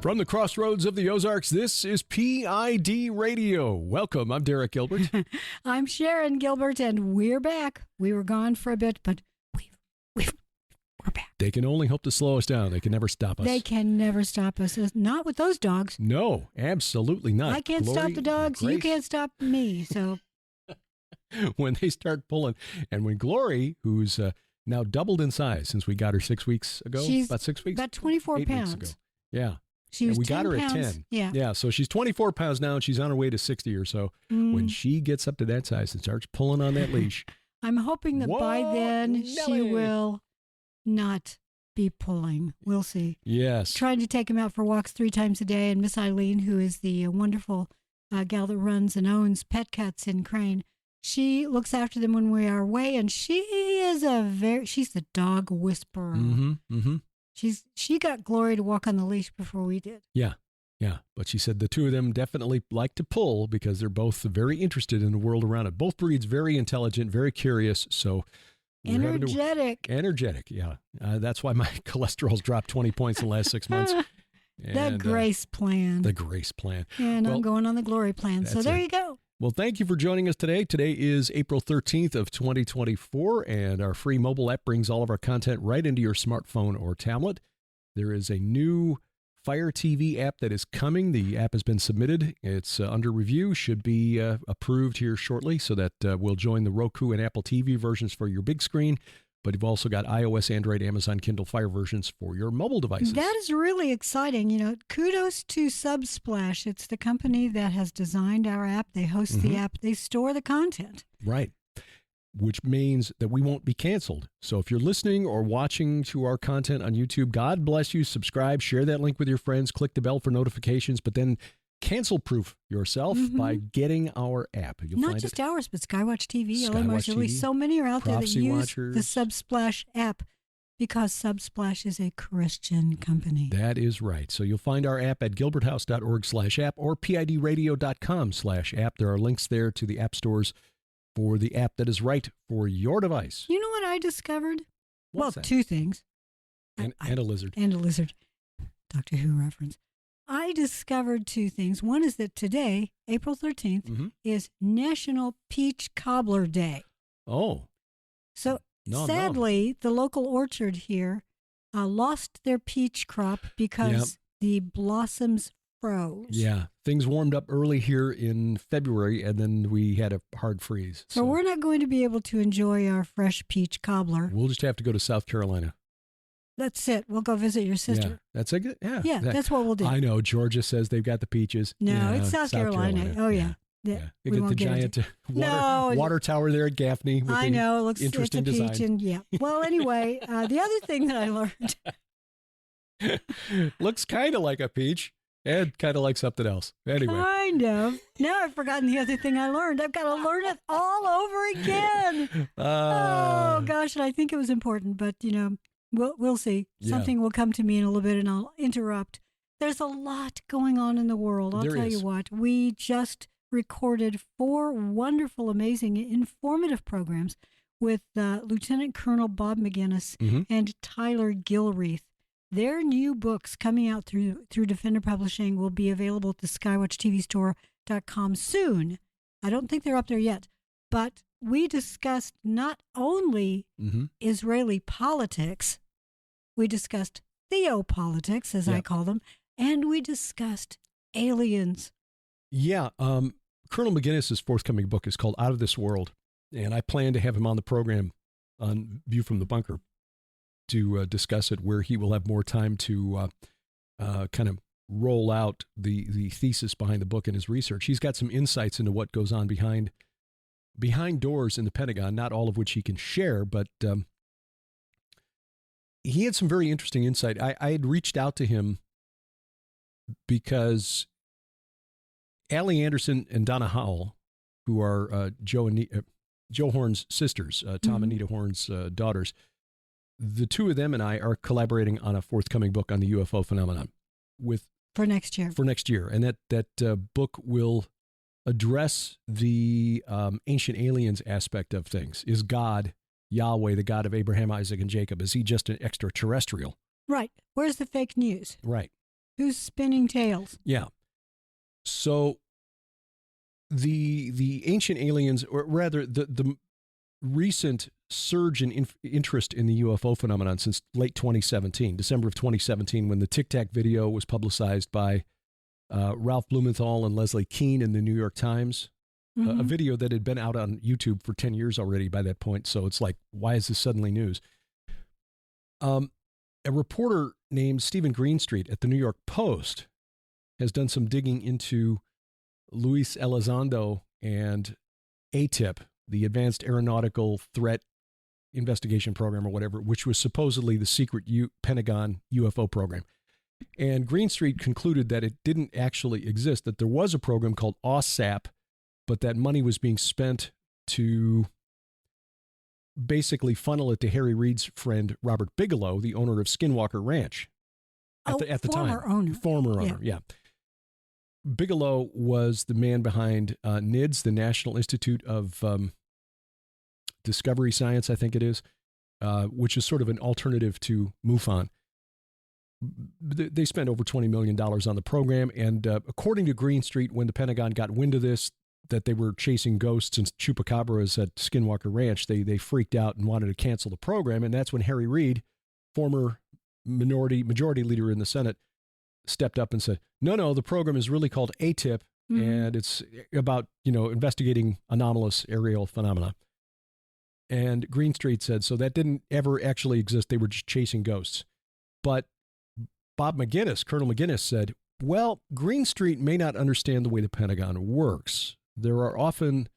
From the crossroads of the Ozarks, this is PID Radio. Welcome. I'm Derek Gilbert. I'm Sharon Gilbert, and we're back. We were gone for a bit, but we're back. They can only hope to slow us down. They can never stop us. They can never stop us. Not with those dogs. No, absolutely not. I can't stop the dogs. You can't stop me. So when they start pulling, and when Glory, who's now doubled in size since we got her 6 weeks ago, about 6 weeks, about 24 8 pounds. weeks ago. Yeah. She was we got her pounds. at 10. Yeah. So she's 24 pounds now, and she's on her way to 60 or so. When she gets up to that size and starts pulling on that leash. I'm hoping that by then she will not be pulling. We'll see. Yes. Trying to take him out for walks 3 times a day. And Miss Eileen, who is the wonderful gal that runs and owns Pet Cats in Crane, she looks after them when we are away. And she is she's the dog whisperer. Mm-hmm. Mm-hmm. She got Glory to walk on the leash before we did. Yeah. But she said the two of them definitely like to pull because they're both very interested in the world around it. Both breeds very intelligent, very curious. So energetic. Energetic, yeah. That's why my cholesterol's dropped 20 points in the last 6 months. The Grace Plan. The Grace Plan. And I'm going on the Glory Plan. So there you go. Well, thank you for joining us today. Today is April 13th of 2024, and our free mobile app brings all of our content right into your smartphone or tablet. There is a new Fire TV app that is coming. The app has been submitted. It's under review, should be approved here shortly, so that we'll join the Roku and Apple TV versions for your big screen. But you've also got iOS, Android, Amazon, Kindle Fire versions for your mobile devices. That is really exciting. You know, kudos to Subsplash. It's the company that has designed our app. They host the app. They store the content. Right. Which means that we won't be canceled. So if you're listening or watching to our content on YouTube, God bless you. Subscribe, share that link with your friends, click the bell for notifications, but then cancel-proof yourself by getting our app. You'll Not find just it. ours, but Skywatch TV, Skywatch LMRC. TV, So many are out there that Prophecy use Watchers. the Subsplash app because Subsplash is a Christian company. That is right. So you'll find our app at gilberthouse.org/app or pidradio.com/app. There are links there to the app stores for the app that is right for your device. You know what I discovered? What's that? 2 things. And a lizard. And a lizard. Doctor Who reference. I discovered 2 things. One is that today, April 13th, is National Peach Cobbler Day. Oh. So sadly, the local orchard here lost their peach crop because the blossoms froze. Yeah. Things warmed up early here in February, and then we had a hard freeze. So we're not going to be able to enjoy our fresh peach cobbler. We'll just have to go to South Carolina. That's it. We'll go visit your sister. Yeah, that's a good. Yeah, that's what we'll do. I know. Georgia says they've got the peaches. No, it's South Carolina. Oh, yeah. You get the giant water tower there at Gaffney. With I know. It looks interesting it's a design. peach. Well, anyway, the other thing that I learned. Looks kind of like a peach and kind of like something else. Anyway. Kind of. Now I've forgotten the other thing I learned. I've got to learn it all over again. Oh, gosh. And I think it was important, but, we'll see. Something will come to me in a little bit and I'll interrupt. There's a lot going on in the world. I'll tell you what. We just recorded 4 wonderful, amazing, informative programs with Lieutenant Colonel Bob McGinnis and Tyler Gilreath. Their new books coming out through Defender Publishing will be available at the skywatchtvstore.com soon. I don't think they're up there yet, but we discussed not only Israeli politics, we discussed theopolitics, as I call them, and we discussed aliens. Yeah. Colonel McGinnis' forthcoming book is called Out of This World, and I plan to have him on the program on View from the Bunker to discuss it, where he will have more time to kind of roll out the thesis behind the book and his research. He's got some insights into what goes on behind doors in the Pentagon, not all of which he can share, but he had some very interesting insight. I had reached out to him because Allie Anderson and Donna Howell, who are Joe Horn's sisters, Tom and Nita Horn's daughters, the two of them and I are collaborating on a forthcoming book on the UFO phenomenon for next year. And that book will address the ancient aliens aspect of things. Is God, Yahweh, the God of Abraham, Isaac, and Jacob, is he just an extraterrestrial? Right. Where's the fake news? Right. Who's spinning tails? Yeah. So the ancient aliens, or rather the recent surge in interest in the UFO phenomenon since late 2017, December of 2017, when the Tic Tac video was publicized by Ralph Blumenthal and Leslie Keane in the New York Times, a video that had been out on YouTube for 10 years already by that point. So it's like, why is this suddenly news? A reporter named Stephen Greenstreet at the New York Post has done some digging into Luis Elizondo and ATIP, the Advanced Aeronautical Threat Investigation Program or whatever, which was supposedly the secret Pentagon UFO program. And Greenstreet concluded that it didn't actually exist, that there was a program called OSAP, but that money was being spent to basically funnel it to Harry Reid's friend, Robert Bigelow, the owner of Skinwalker Ranch at the time. Former owner, yeah. Bigelow was the man behind NIDS, the National Institute of Discovery Science, I think it is, which is sort of an alternative to MUFON. They spent over $20 million on the program, and according to Greenstreet, when the Pentagon got wind of this, that they were chasing ghosts and chupacabras at Skinwalker Ranch, they freaked out and wanted to cancel the program, and that's when Harry Reid, former majority leader in the Senate, stepped up and said, no, the program is really called ATIP, and it's about, investigating anomalous aerial phenomena. And Greenstreet said, so that didn't ever actually exist. They were just chasing ghosts. But Colonel McGinnis said, well, Greenstreet may not understand the way the Pentagon works. There are often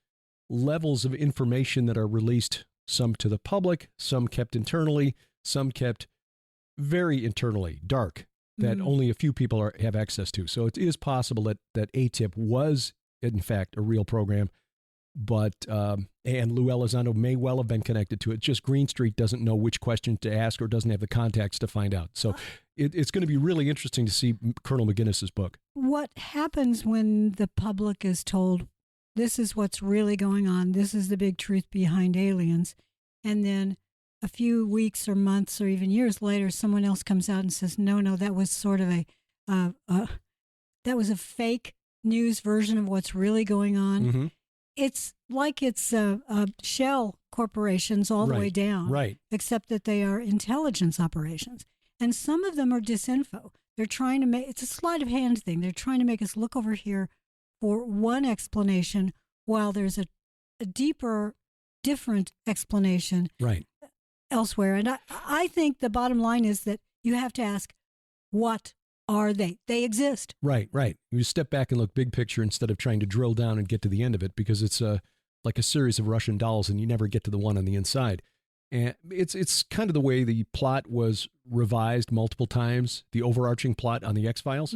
levels of information that are released, some to the public, some kept internally, some kept very internally, dark, that only a few people have access to. So it is possible that ATIP was, in fact, a real program, but and Lou Elizondo may well have been connected to it. Just Greenstreet doesn't know which questions to ask or doesn't have the contacts to find out. So it's going to be really interesting to see Colonel McGinnis's book. What happens when the public is told, this is what's really going on, this is the big truth behind aliens, and then a few weeks or months or even years later, someone else comes out and says, no, that was sort of that was a fake news version of what's really going on. It's like it's shell corporations all the way down, right? Except that they are intelligence operations. And some of them are disinfo. They're trying to it's a sleight of hand thing. They're trying to make us look over here for one explanation while there's a deeper, different explanation elsewhere. And I think the bottom line is that you have to ask, what are they? They exist. Right. You step back and look big picture instead of trying to drill down and get to the end of it, because it's like a series of Russian dolls and you never get to the one on the inside. And it's kind of the way the plot was revised multiple times, the overarching plot on the X-Files.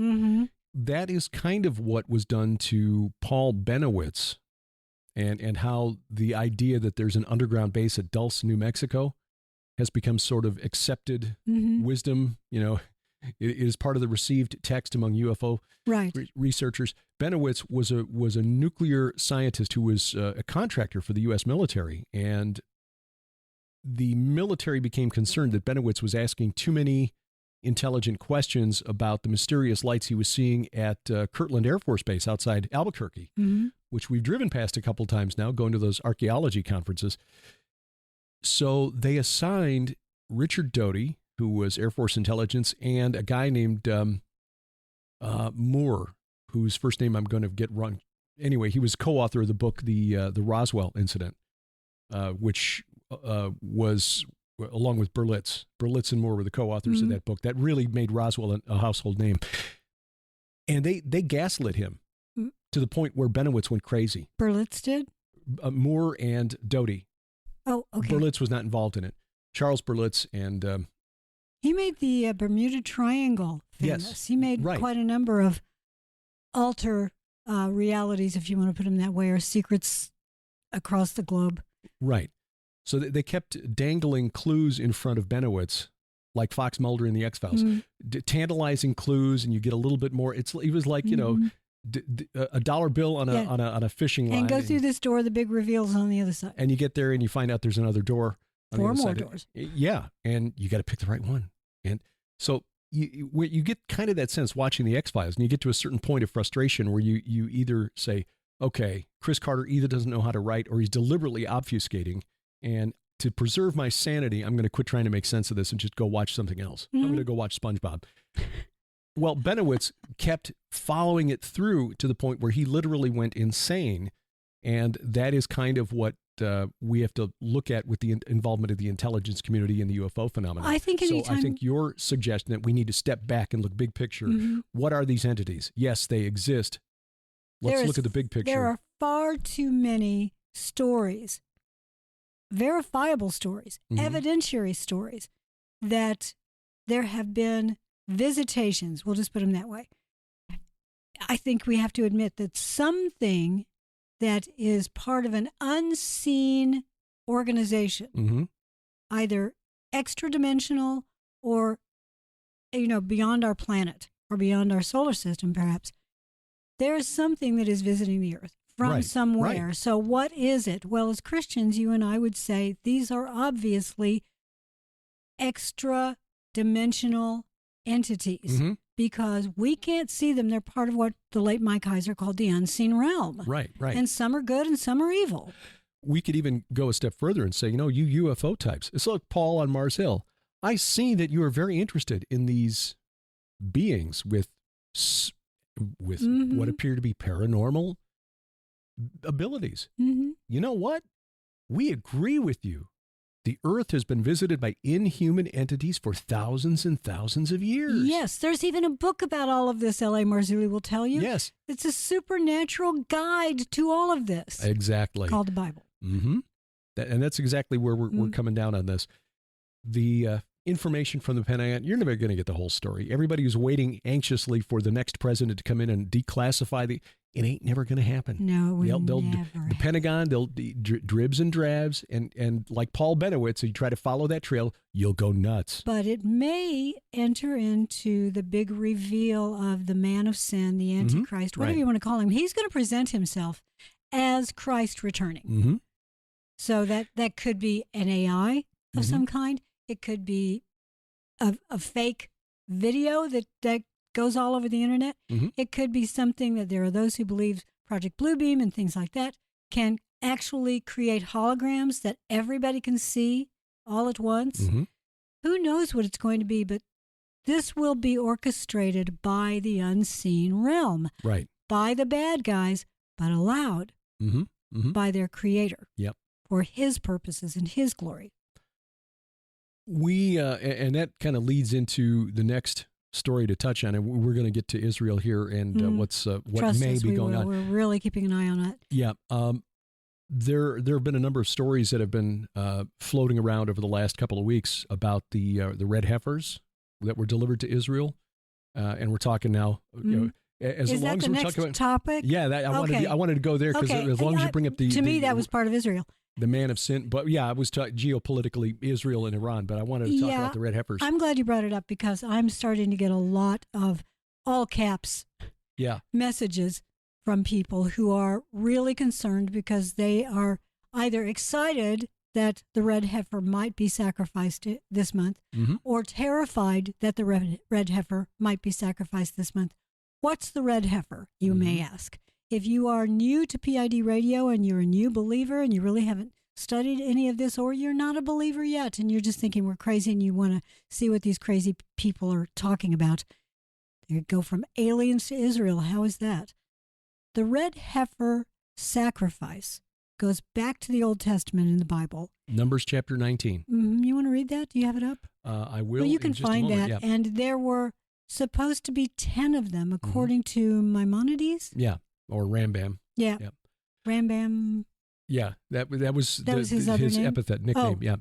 That is kind of what was done to Paul Benowitz, and how the idea that there's an underground base at Dulce, New Mexico has become sort of accepted wisdom. It is part of the received text among UFO researchers. Benowitz was a nuclear scientist who was a contractor for the U.S. military, and the military became concerned that Benowitz was asking too many intelligent questions about the mysterious lights he was seeing at Kirtland Air Force Base outside Albuquerque, which we've driven past a couple times now, going to those archaeology conferences. So they assigned Richard Doty, who was Air Force intelligence, and a guy named Moore, whose first name I'm going to get wrong. Anyway, he was co-author of the book, the Roswell Incident, which was, along with Berlitz. Berlitz and Moore were the co-authors of that book. That really made Roswell a household name. And they gaslit him to the point where Benowitz went crazy. Berlitz did? Moore and Doty. Oh, okay. Berlitz was not involved in it. Charles Berlitz and... he made the Bermuda Triangle famous. Yes, he made quite a number of alter realities, if you want to put them that way, or secrets across the globe. Right. So they kept dangling clues in front of Benowitz, like Fox Mulder in the X-Files, tantalizing clues, and you get a little bit more. It was like, a dollar bill on a fishing line. And go through this door, the big reveal's on the other side. And you get there and you find out there's another door. 4 more doors. Yeah. And you got to pick the right one. And so you get kind of that sense watching the X-Files, and you get to a certain point of frustration where you either say, okay, Chris Carter either doesn't know how to write or he's deliberately obfuscating, and to preserve my sanity, I'm going to quit trying to make sense of this and just go watch something else. I'm going to go watch SpongeBob. Well, Benowitz kept following it through to the point where he literally went insane, and that is kind of what we have to look at with the involvement of the intelligence community in the UFO phenomenon. I think I think your suggestion that we need to step back and look big picture. What are these entities? Yes, they exist. Let's look at the big picture. There are far too many stories, verifiable stories, evidentiary stories, that there have been visitations. We'll just put them that way. I think we have to admit that something that is part of an unseen organization, either extra-dimensional or, beyond our planet or beyond our solar system, perhaps, there is something that is visiting the Earth from somewhere. Right. So what is it? Well, as Christians, you and I would say these are obviously extra-dimensional entities. Because we can't see them. They're part of what the late Mike Heiser called the unseen realm. Right. And some are good and some are evil. We could even go a step further and say, you UFO types. It's like Paul on Mars Hill. I see that you are very interested in these beings with what appear to be paranormal abilities. You know what? We agree with you. The Earth has been visited by inhuman entities for thousands and thousands of years. Yes, there's even a book about all of this, L.A. Marzulli will tell you. Yes. It's a supernatural guide to all of this. Exactly. Called the Bible. And that's exactly where we're coming down on this. The information from the Pentagon, you're never going to get the whole story. Everybody who's waiting anxiously for the next president to come in and declassify it ain't never going to happen. No, they'll never. The Pentagon, they'll dribs and drabs, and like Paul Benowitz, you try to follow that trail, you'll go nuts. But it may enter into the big reveal of the man of sin, the Antichrist, whatever you want to call him. He's going to present himself as Christ returning. So that could be an AI of some kind. It could be a fake video that goes all over the internet. It could be something that there are those who believe Project Bluebeam and things like that can actually create holograms that everybody can see all at once. Who knows what it's going to be, but this will be orchestrated by the unseen realm. Right. By the bad guys, but allowed by their creator. Yep. For his purposes and his glory. We and that kind of leads into the next story to touch on, and we're going to get to Israel here and what may be going on. We're really keeping an eye on that. Yeah, there have been a number of stories that have been floating around over the last couple of weeks about the red heifers that were delivered to Israel, and we're talking now. As Is long that as the we're next talking about topic? Yeah, I wanted to go there because as long as you bring up to me that was part of Israel. The man of sin. But yeah, I was talking geopolitically Israel and Iran, but I wanted to talk about the red heifers. I'm glad you brought it up because I'm starting to get a lot of all caps messages from people who are really concerned because they are either excited that the red heifer might be sacrificed this month or terrified that the red heifer might be sacrificed this month. What's the red heifer, you may ask? If you are new to PID radio and you're a new believer and you really haven't studied any of this, or you're not a believer yet and you're just thinking we're crazy and you want to see what these crazy people are talking about, they go from aliens to Israel. How is that? The red heifer sacrifice goes back to the Old Testament in the Bible. Numbers chapter 19. You want to read that? Do you have it up? I will. Well, you can find that. Yeah. And there were supposed to be 10 of them, according to Maimonides. Yeah. Or Rambam. Yeah. Yep. Rambam. Yeah, that was his epithet, nickname. Yeah.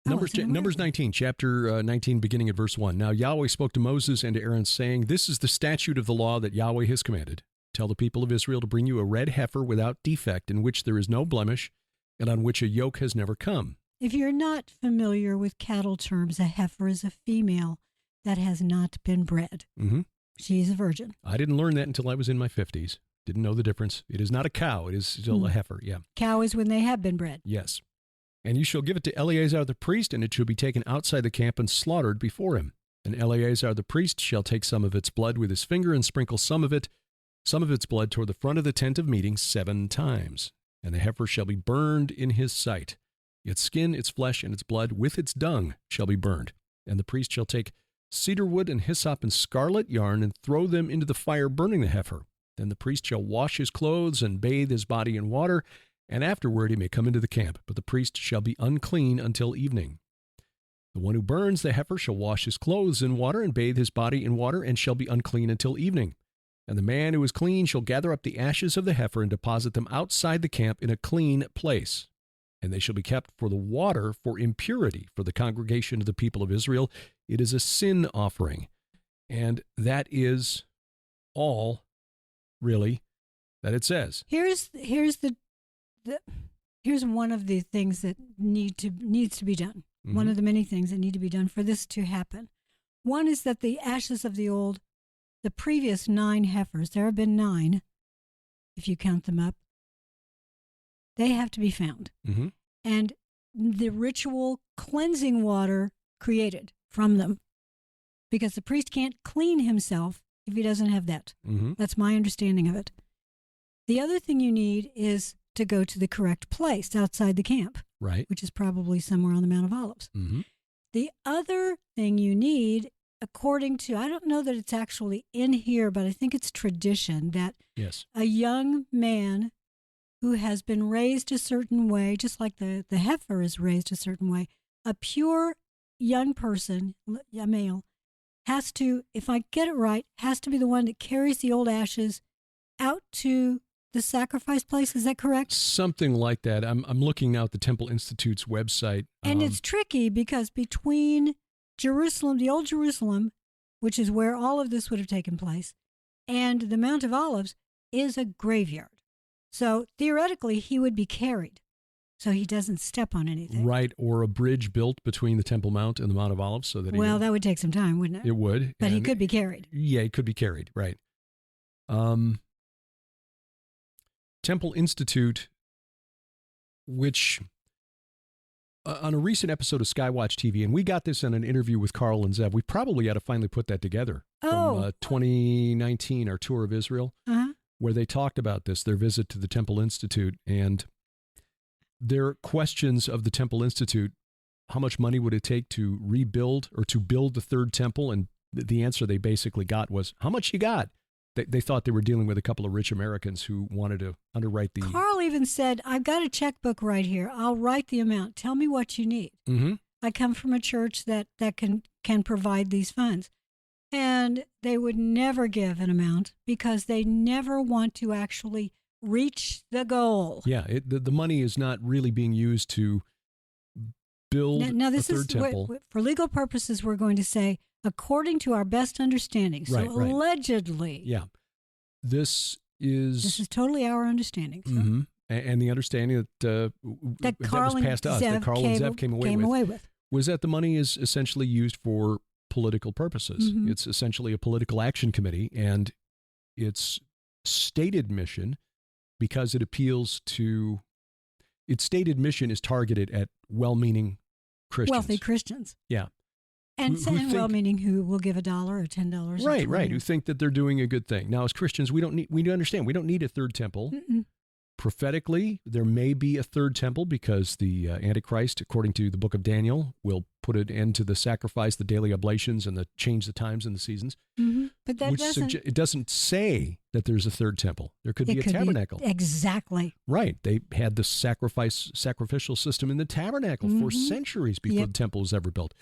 Numbers 19, chapter 19, beginning at verse 1. Now Yahweh spoke to Moses and to Aaron, saying, "This is the statute of the law that Yahweh has commanded. Tell the people of Israel to bring you a red heifer without defect, in which there is no blemish, and on which a yoke has never come." If you're not familiar with cattle terms, a heifer is a female that has not been bred. She's a virgin. I didn't learn that until I was in my 50s. Didn't know the difference. It is not a cow. It is still a heifer, yeah. Cow is when they have been bred. Yes. And you shall give it to Eleazar the priest, and it shall be taken outside the camp and slaughtered before him. And Eleazar the priest shall take some of its blood with his finger and sprinkle some of its blood toward the front of the tent of meeting 7 times. And the heifer shall be burned in his sight. Its skin, its flesh, and its blood with its dung shall be burned. And the priest shall take cedar wood and hyssop and scarlet yarn and throw them into the fire, burning the heifer. Then the priest shall wash his clothes and bathe his body in water, and afterward he may come into the camp. But the priest shall be unclean until evening. The one who burns the heifer shall wash his clothes in water and bathe his body in water, and shall be unclean until evening. And the man who is clean shall gather up the ashes of the heifer and deposit them outside the camp in a clean place. And they shall be kept for the water for impurity for the congregation of the people of Israel. It is a sin offering. And that is all, really, that it says. Here's one of the things that needs to be done. Mm-hmm. One of the many things that need to be done for this to happen. One is that the ashes of the previous 9 heifers, there have been 9, if you count them up, they have to be found. Mm-hmm. And the ritual cleansing water created from them. Because the priest can't clean himself if he doesn't have that. Mm-hmm. That's my understanding of it. The other thing you need is to go to the correct place outside the camp. Right. Which is probably somewhere on the Mount of Olives. Mm-hmm. The other thing you need, according to, I don't know that it's actually in here, but I think it's tradition that yes, a young man who has been raised a certain way, just like the heifer is raised a certain way, a pure young person, a male, has to, if I get it right, has to be the one that carries the old ashes out to the sacrifice place. Is that correct? Something like that. I'm looking now at the Temple Institute's website. And it's tricky because between Jerusalem, the old Jerusalem, which is where all of this would have taken place, and the Mount of Olives is a graveyard. So theoretically, he would be carried so he doesn't step on anything. Right, or a bridge built between the Temple Mount and the Mount of Olives. So that that would take some time, wouldn't it? It would. But he could be carried. Yeah, he could be carried, right. Temple Institute, which on a recent episode of Skywatch TV, and we got this in an interview with Carl and Zev, we probably ought to finally put that together from 2019, our tour of Israel, where they talked about this, their visit to the Temple Institute, and their questions of the Temple Institute, how much money would it take to rebuild or to build the third temple? And the answer they basically got was, how much you got? They thought they were dealing with a couple of rich Americans who wanted to underwrite the... Carl even said, I've got a checkbook right here. I'll write the amount. Tell me what you need. Mm-hmm. I come from a church that can provide these funds. And they would never give an amount because they never want to actually reach the goal. Yeah, the money is not really being used to build a third temple. For legal purposes, we're going to say, according to our best understanding. So allegedly. Yeah. This is totally our understanding. So. Mm-hmm. And the understanding that Carl was passed to us, that Carl and Zev came away with, was that the money is essentially used for political purposes. Mm-hmm. It's essentially a political action committee, and its stated mission, because it appeals to, its stated mission is targeted at well-meaning Christians. Wealthy Christians. Yeah. And well-meaning who will give $1 or $10. Right, who think that they're doing a good thing. Now, as Christians, we understand we don't need a third temple. Mm-mm. Prophetically, there may be a third temple because the Antichrist, according to the book of Daniel, will put an end to the sacrifice, the daily oblations, and change the times and the seasons. Mm-hmm. But that it doesn't say that there's a third temple. There could be a tabernacle. Exactly. Right. They had the sacrificial system in the tabernacle for centuries before the temple was ever built.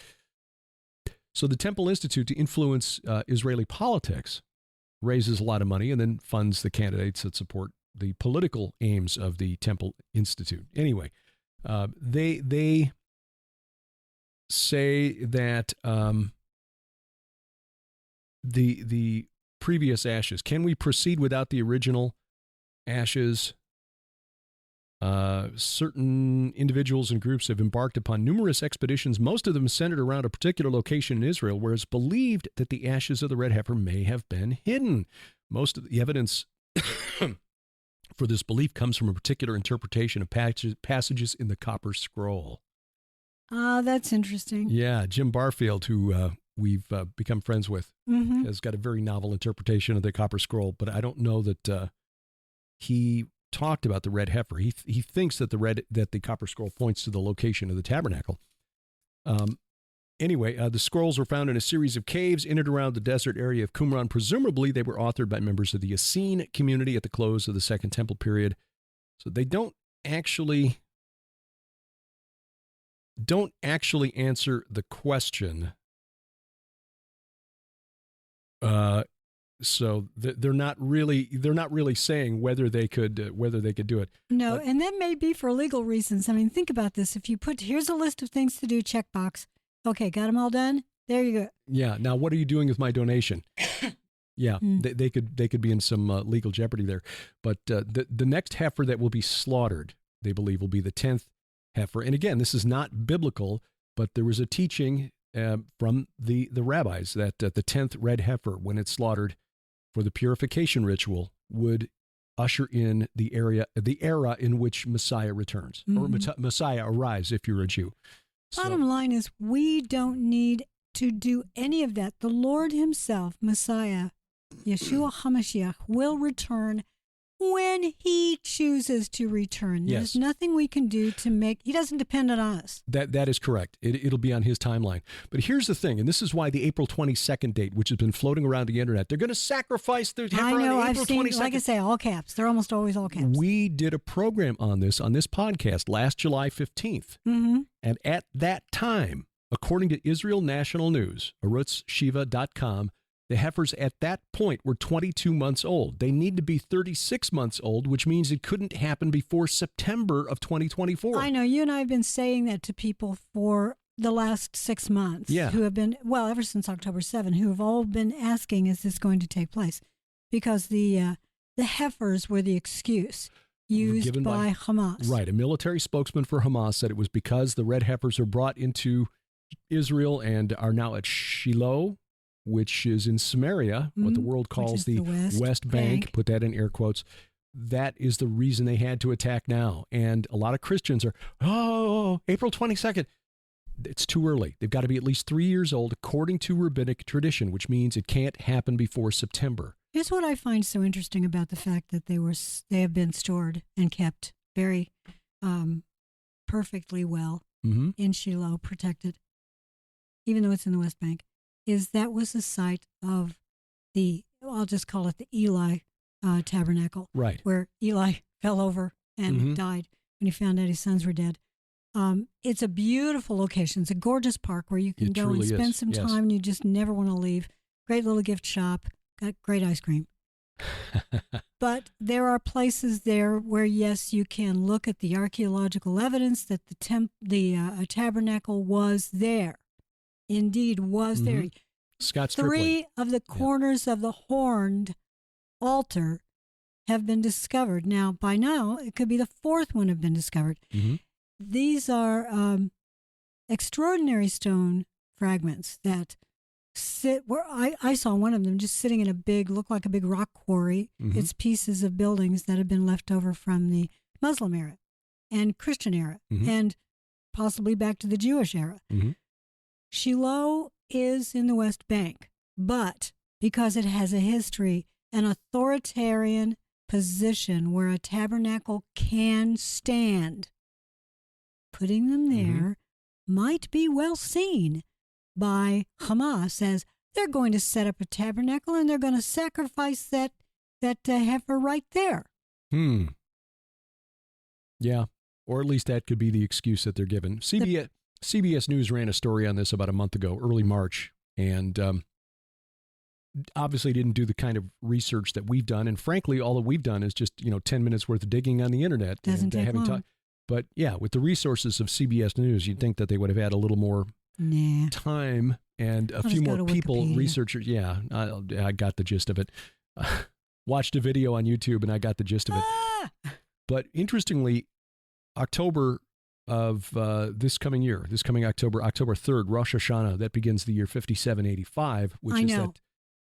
So the Temple Institute, to influence Israeli politics, raises a lot of money and then funds the candidates that support the political aims of the Temple Institute. Anyway, they say that the previous ashes, can we proceed without the original ashes? Certain individuals and groups have embarked upon numerous expeditions, most of them centered around a particular location in Israel, where it's believed that the ashes of the red heifer may have been hidden. Most of the evidence for this belief comes from a particular interpretation of passages in the Copper Scroll. That's interesting. Yeah, Jim Barfield, who we've become friends with, has got a very novel interpretation of the Copper Scroll, but I don't know that he talked about the red heifer. He thinks that the Copper Scroll points to the location of the tabernacle. Anyway, the scrolls were found in a series of caves in and around the desert area of Qumran. Presumably, they were authored by members of the Essene community at the close of the Second Temple period. So they don't actually answer the question. So they're not really saying whether they could do it. No, and that may be for legal reasons. I mean, think about this. If you here's a list of things to do, checkbox. Okay, got them all done. There you go. Yeah. Now, what are you doing with my donation? Yeah, they could be in some legal jeopardy there. But the next heifer that will be slaughtered, they believe, will be the 10th heifer. And again, this is not biblical, but there was a teaching from the rabbis that the 10th red heifer, when it's slaughtered for the purification ritual, would usher in the era in which Messiah returns, or Messiah arrives if you're a Jew. Bottom line is, we don't need to do any of that. The Lord himself, Messiah, Yeshua HaMashiach, will return when he chooses to return. There's nothing we can do to make, he doesn't depend on us. That is correct. It'll be on his timeline. But here's the thing, and this is why the April 22nd date, which has been floating around the internet, they're going to sacrifice their heifer on April 22nd. Like I say, all caps. They're almost always all caps. We did a program on this podcast last July 15th. And at that time, according to Israel National News, arutzshiva.com, the heifers at that point were 22 months old. They need to be 36 months old, which means it couldn't happen before September of 2024. I know. You and I have been saying that to people for the last 6 months. Yeah. Who have been, well, ever since October 7, who have all been asking, is this going to take place? Because the heifers were the excuse used by Hamas. Right. A military spokesman for Hamas said it was because the red heifers are brought into Israel and are now at Shiloh, which is in Samaria, what the world calls the West Bank. Put that in air quotes. That is the reason they had to attack now. And a lot of Christians are, April 22nd. It's too early. They've got to be at least 3 years old, according to rabbinic tradition, which means it can't happen before September. Here's what I find so interesting about the fact that they have been stored and kept very perfectly well in Shiloh, protected, even though it's in the West Bank, is that was the site of I'll just call it the Eli tabernacle, right, where Eli fell over and died when he found out his sons were dead. It's a beautiful location. It's a gorgeous park where you can go and spend some time and you just never want to leave. Great little gift shop, got great ice cream. But there are places there where, yes, you can look at the archaeological evidence that the tabernacle was there. Indeed was there. Scott Three of the corners of the horned altar have been discovered. Now, by now, it could be the fourth one have been discovered. These are extraordinary stone fragments that sit where I saw one of them just sitting in looked like a big rock quarry. It's pieces of buildings that have been left over from the Muslim era and Christian era and possibly back to the Jewish era. Shiloh is in the West Bank, but because it has a history, an authoritarian position where a tabernacle can stand, putting them there might be well seen by Hamas as they're going to set up a tabernacle and they're going to sacrifice that heifer right there. Yeah, or at least that could be the excuse that they're given. CBS News ran a story on this about a month ago, early March, and obviously didn't do the kind of research that we've done. And frankly, all that we've done is just 10 minutes worth of digging on the internet. Doesn't take long. But yeah, with the resources of CBS News, you'd think that they would have had a little more time and a few more people, researchers. Yeah, I got the gist of it. Watched a video on YouTube and I got the gist of it. But interestingly, October of this coming October 3rd, Rosh Hashanah, that begins the year 5785, which is that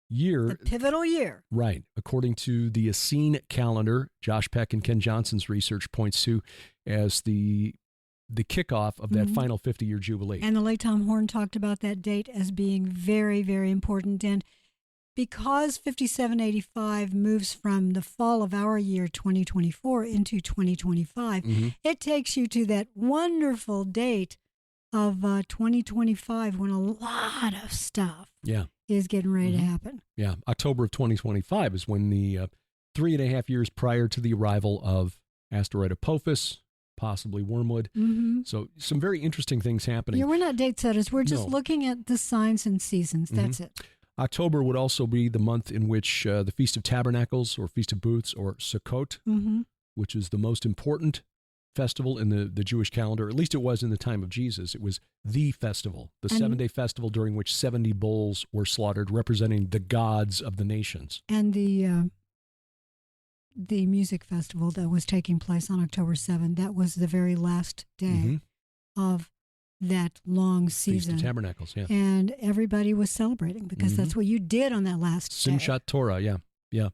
year. The pivotal year. Right. According to the Essene calendar, Josh Peck and Ken Johnson's research points to as the kickoff of that final 50-year jubilee. And the late Tom Horn talked about that date as being very, very important. And because 5785 moves from the fall of our year 2024 into 2025, it takes you to that wonderful date of 2025 when a lot of stuff is getting ready to happen. Yeah, October of 2025 is when the 3.5 years prior to the arrival of asteroid Apophis, possibly Wormwood. So some very interesting things happening. Yeah, we're not date setters. We're just looking at the signs and seasons. That's it. October would also be the month in which the Feast of Tabernacles or Feast of Booths or Sukkot, which is the most important festival in the Jewish calendar. At least it was in the time of Jesus. It was the festival, the 7-day festival during which 70 bulls were slaughtered, representing the gods of the nations. And the music festival that was taking place on October 7th, that was the very last day of that long season. Feast of Tabernacles, yeah. And everybody was celebrating because that's what you did on that last day. Simchat Torah, yeah.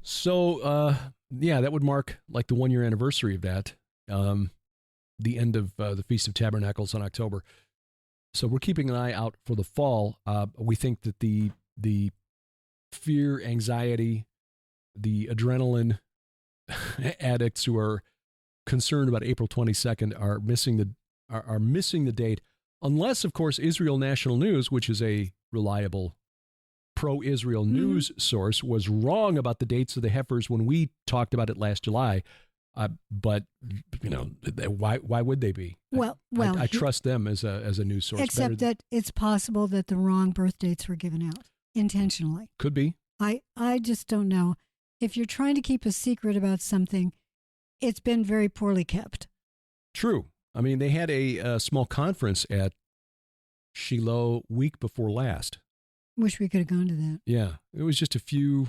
So, that would mark like the 1-year anniversary of that, the end of the Feast of Tabernacles in October. So we're keeping an eye out for the fall. We think that the fear, anxiety, the adrenaline addicts who are concerned about April 22nd are missing the date, unless, of course, Israel National News, which is a reliable pro-Israel news source, was wrong about the dates of the heifers when we talked about it last July. But why would they be? Well, I trust them as a news source. Except that it's possible that the wrong birth dates were given out intentionally. Could be. I just don't know. If you're trying to keep a secret about something, it's been very poorly kept. True. I mean, they had a small conference at Shiloh week before last. Wish we could have gone to that. Yeah. It was just a few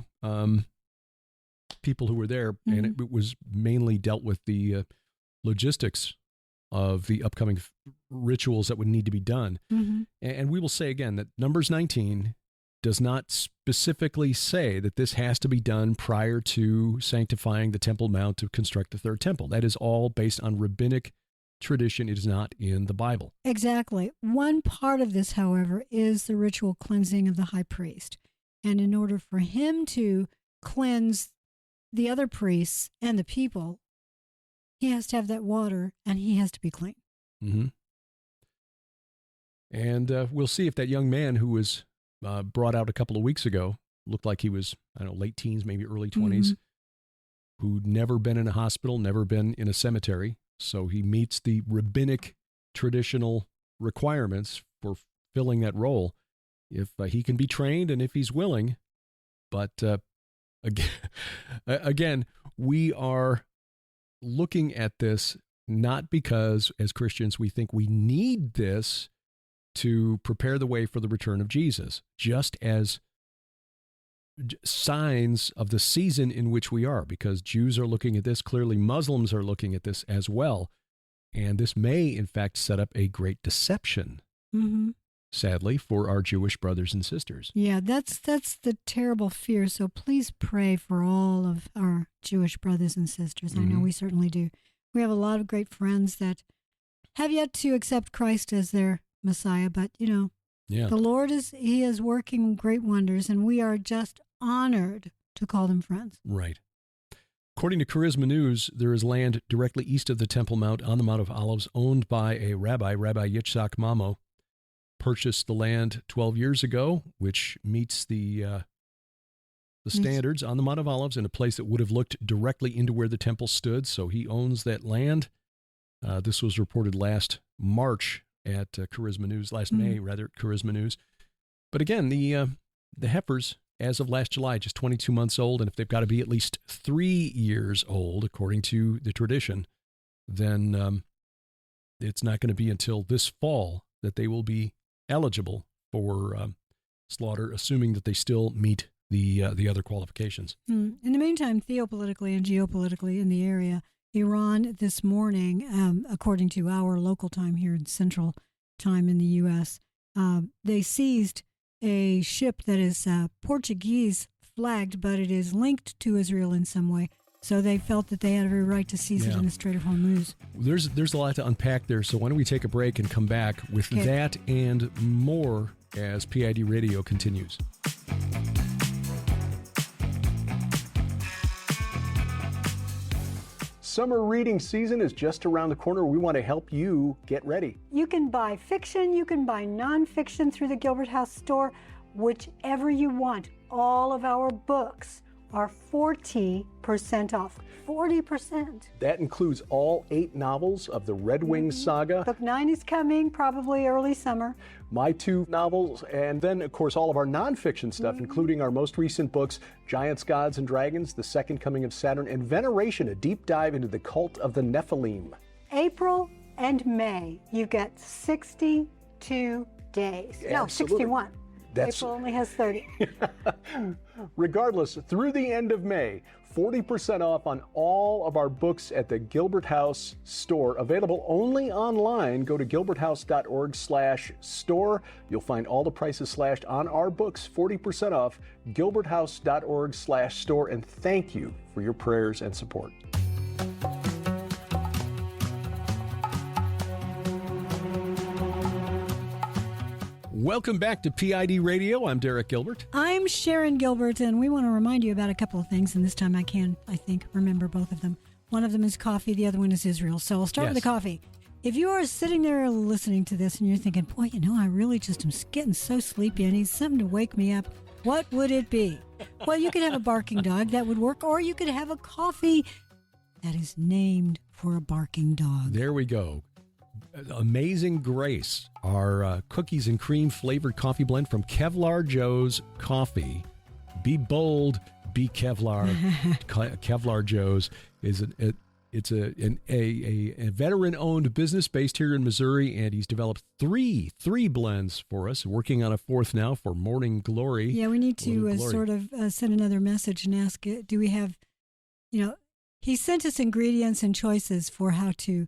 people who were there, and it was mainly dealt with the logistics of the upcoming rituals that would need to be done. And we will say again that Numbers 19 does not specifically say that this has to be done prior to sanctifying the Temple Mount to construct the third temple. That is all based on rabbinic tradition. It is not in the Bible. Exactly. One part of this, however, is the ritual cleansing of the high priest. And in order for him to cleanse the other priests and the people, he has to have that water and he has to be clean. And we'll see if that young man who was brought out a couple of weeks ago, looked like he was, late teens, maybe early 20s, who'd never been in a hospital, never been in a cemetery. So he meets the rabbinic traditional requirements for filling that role. If he can be trained and if he's willing. But again, we are looking at this not because as Christians we think we need this to prepare the way for the return of Jesus, just as signs of the season in which we are, because Jews are looking at this. Clearly, Muslims are looking at this as well. And this may, in fact, set up a great deception, sadly, for our Jewish brothers and sisters. Yeah, that's the terrible fear. So please pray for all of our Jewish brothers and sisters. I know we certainly do. We have a lot of great friends that have yet to accept Christ as their Messiah, but the Lord is working great wonders, and we are just honored to call them friends. Right. According to Charisma News, there is land directly east of the Temple Mount on the Mount of Olives owned by a rabbi, Rabbi Yitzhak Mamo. Purchased the land 12 years ago, which meets the standards on the Mount of Olives in a place that would have looked directly into where the temple stood. So he owns that land. This was reported last March at Charisma News, last May, rather, at Charisma News. But again, the heifers, as of last July, just 22 months old, and if they've got to be at least 3 years old, according to the tradition, then it's not going to be until this fall that they will be eligible for slaughter, assuming that they still meet the other qualifications. In the meantime, theopolitically and geopolitically in the area, Iran this morning, according to our local time here in Central Time in the U.S., they seized a ship that is Portuguese flagged, but it is linked to Israel in some way. So they felt that they had every right to seize it in the Strait of Hormuz. There's a lot to unpack there, so why don't we take a break and come back with that and more as PID Radio continues. Summer reading season is just around the corner. We want to help you get ready. You can buy fiction, you can buy nonfiction through the Gilbert House store, whichever you want. All of our books are 40% off. 40%. That includes all 8 novels of the Red Wing saga. Book 9 is coming, probably early summer. My 2 novels, and then, of course, all of our nonfiction stuff, including our most recent books, Giants, Gods, and Dragons, The Second Coming of Saturn, and Veneration, a deep dive into the cult of the Nephilim. April and May, you get 62 days. Absolutely. No, 61. April only has 30. Regardless, through the end of May, 40% off on all of our books at the Gilbert House store. Available only online. Go to gilberthouse.org/store. You'll find all the prices slashed on our books, 40% off, gilberthouse.org/store. And thank you for your prayers and support. Welcome back to PID Radio. I'm Derek Gilbert. I'm Sharon Gilbert, and we want to remind you about a couple of things, and this time I think, remember both of them. One of them is coffee, the other one is Israel. So I'll start with the coffee. If you are sitting there listening to this and you're thinking, boy, I really just am getting so sleepy, I need something to wake me up, what would it be? Well, you could have a barking dog, that would work, or you could have a coffee that is named for a barking dog. There we go. Amazing Grace, our cookies and cream flavored coffee blend from Kevlar Joe's Coffee. Be bold, be Kevlar. Kevlar Joe's is a veteran-owned business based here in Missouri, and he's developed three blends for us. Working on a 4th now for Morning Glory. Yeah, we need to sort of send another message and ask, do we have, he sent us ingredients and choices for how to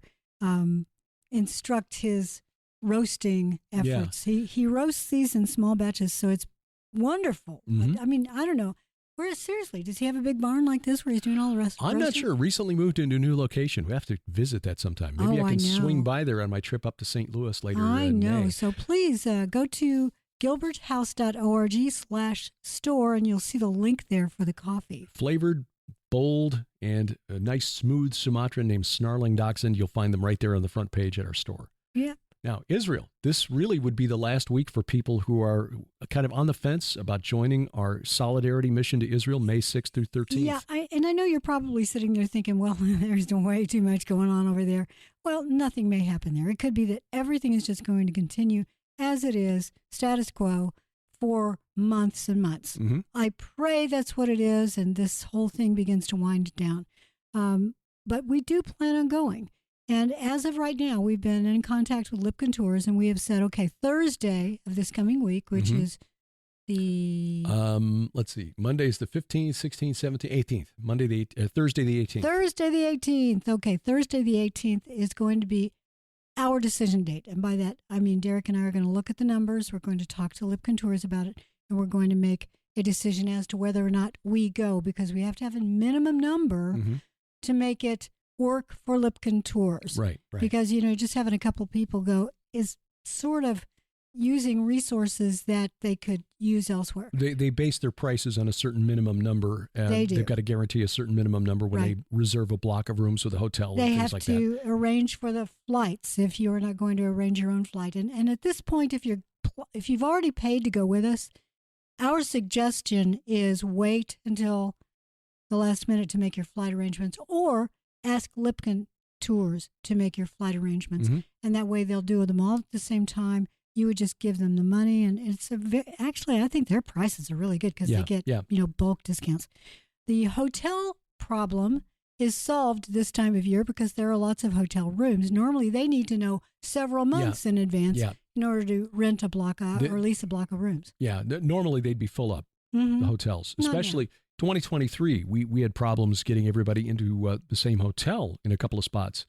instruct his roasting efforts. Yeah. He roasts these in small batches, so it's wonderful. Mm-hmm. I don't know. Seriously, does he have a big barn like this where he's doing all the rest? I'm not sure. Recently moved into a new location. We have to visit that sometime. Maybe I can swing by there on my trip up to St. Louis later. I know. May. So please go to gilberthouse.org/store, and you'll see the link there for the coffee. Flavored, bold, and a nice smooth Sumatran named Snarling Dachshund. You'll find them right there on the front page at our store. Yeah. Now, Israel, this really would be the last week for people who are kind of on the fence about joining our solidarity mission to Israel, May 6th through 13th. Yeah, I know you're probably sitting there thinking, well, there's way too much going on over there. Well, nothing may happen there. It could be that everything is just going to continue as it is, status quo, for months and months. Mm-hmm. I pray that's what it is, and this whole thing begins to wind down. But we do plan on going. And as of right now, we've been in contact with Lipkin Tours, and we have said, okay, Thursday of this coming week, which is the... let's see. Monday's the 15th, 16th, 17th, 18th. Thursday the 18th. Thursday the 18th. Okay, Thursday the 18th is going to be our decision date. And by that, I mean Derek and I are going to look at the numbers. We're going to talk to Lipkin Tours about it, and we're going to make a decision as to whether or not we go, because we have to have a minimum number to make it work for Lipkin Tours. Right. Because, just having a couple people go is sort of using resources that they could use elsewhere. They base their prices on a certain minimum number. They do. They've got to guarantee a certain minimum number when they reserve a block of rooms with a hotel they and things like that. They have to arrange for the flights if you're not going to arrange your own flight. And at this point, if you've already paid to go with us, our suggestion is wait until the last minute to make your flight arrangements, or ask Lipkin Tours to make your flight arrangements. And that way they'll do them all at the same time. You would just give them the money, and it's actually, I think their prices are really good because they get bulk discounts. The hotel problem is solved this time of year because there are lots of hotel rooms. Normally they need to know several months in advance in order to rent a block or lease a block of rooms. Yeah, normally they'd be full up, the hotels, especially 2023. We had problems getting everybody into the same hotel in a couple of spots.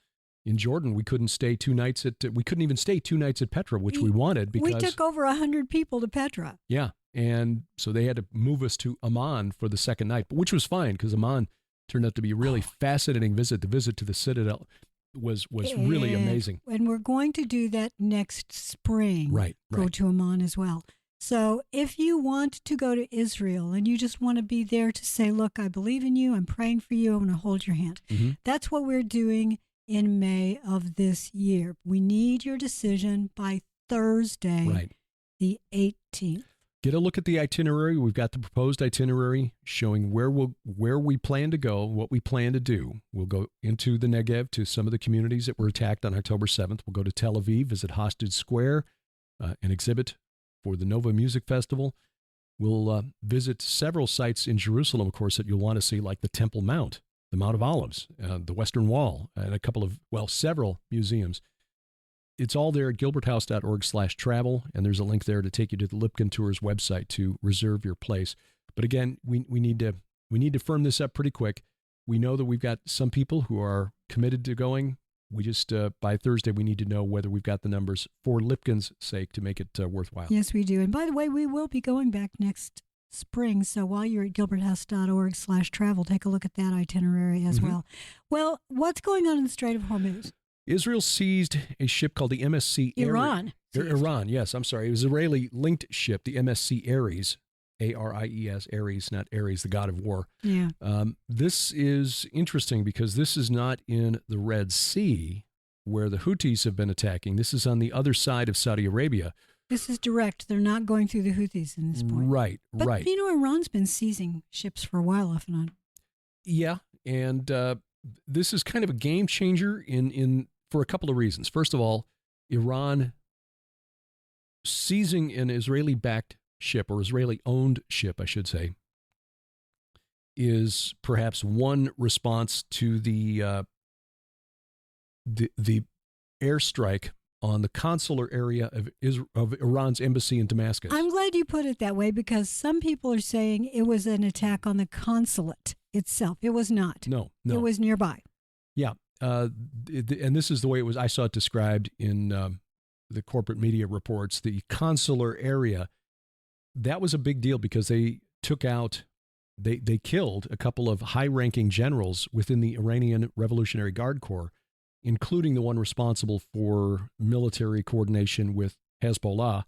In Jordan, we couldn't stay 2 nights we couldn't even stay 2 nights at Petra, which we wanted because we took over 100 people to Petra. Yeah. And so they had to move us to Amman for the second night, which was fine because Amman turned out to be a really fascinating visit. The visit to the Citadel was really amazing. And we're going to do that next spring. Right. Go to Amman as well. So if you want to go to Israel and you just want to be there to say, look, I believe in you, I'm praying for you, I'm going to hold your hand. Mm-hmm. That's what we're doing in May of this year. We need your decision by Thursday, the 18th. Get a look at the itinerary. We've got the proposed itinerary showing where we plan to go, what we plan to do. We'll go into the Negev to some of the communities that were attacked on October 7th. We'll go to Tel Aviv, visit Hostage Square, an exhibit for the Nova Music Festival. We'll visit several sites in Jerusalem, of course, that you'll want to see, like the Temple Mount, the Mount of Olives, the Western Wall, and several museums. It's all there at gilberthouse.org/travel, and there's a link there to take you to the Lipkin Tours website to reserve your place. But again, we need to firm this up pretty quick. We know that we've got some people who are committed to going. We just, by Thursday, we need to know whether we've got the numbers for Lipkin's sake to make it worthwhile. Yes, we do. And by the way, we will be going back next spring. So while you're at gilberthouse.org/travel, take a look at that itinerary as well. Well, what's going on in the Strait of Hormuz? Israel seized a ship called the MSC Iran. Iran, yes, I'm sorry. It was an Israeli-linked ship, the MSC Ares, A-R-I-E-S, Ares, not Ares, the god of war. Yeah. This is interesting because this is not in the Red Sea where the Houthis have been attacking. This is on the other side of Saudi Arabia. This is direct. They're not going through the Houthis in this point. Right. But, you know, Iran's been seizing ships for a while off and on. Yeah, and this is kind of a game changer for a couple of reasons. First of all, Iran seizing an Israeli-backed ship, or Israeli-owned ship, I should say, is perhaps one response to the airstrike on the consular area of Iran's embassy in Damascus. I'm glad you put it that way because some people are saying it was an attack on the consulate itself. It was not. No. It was nearby. Yeah. And this is the way it was. I saw it described in the corporate media reports. The consular area, that was a big deal because they took out, they killed a couple of high-ranking generals within the Iranian Revolutionary Guard Corps, including the one responsible for military coordination with Hezbollah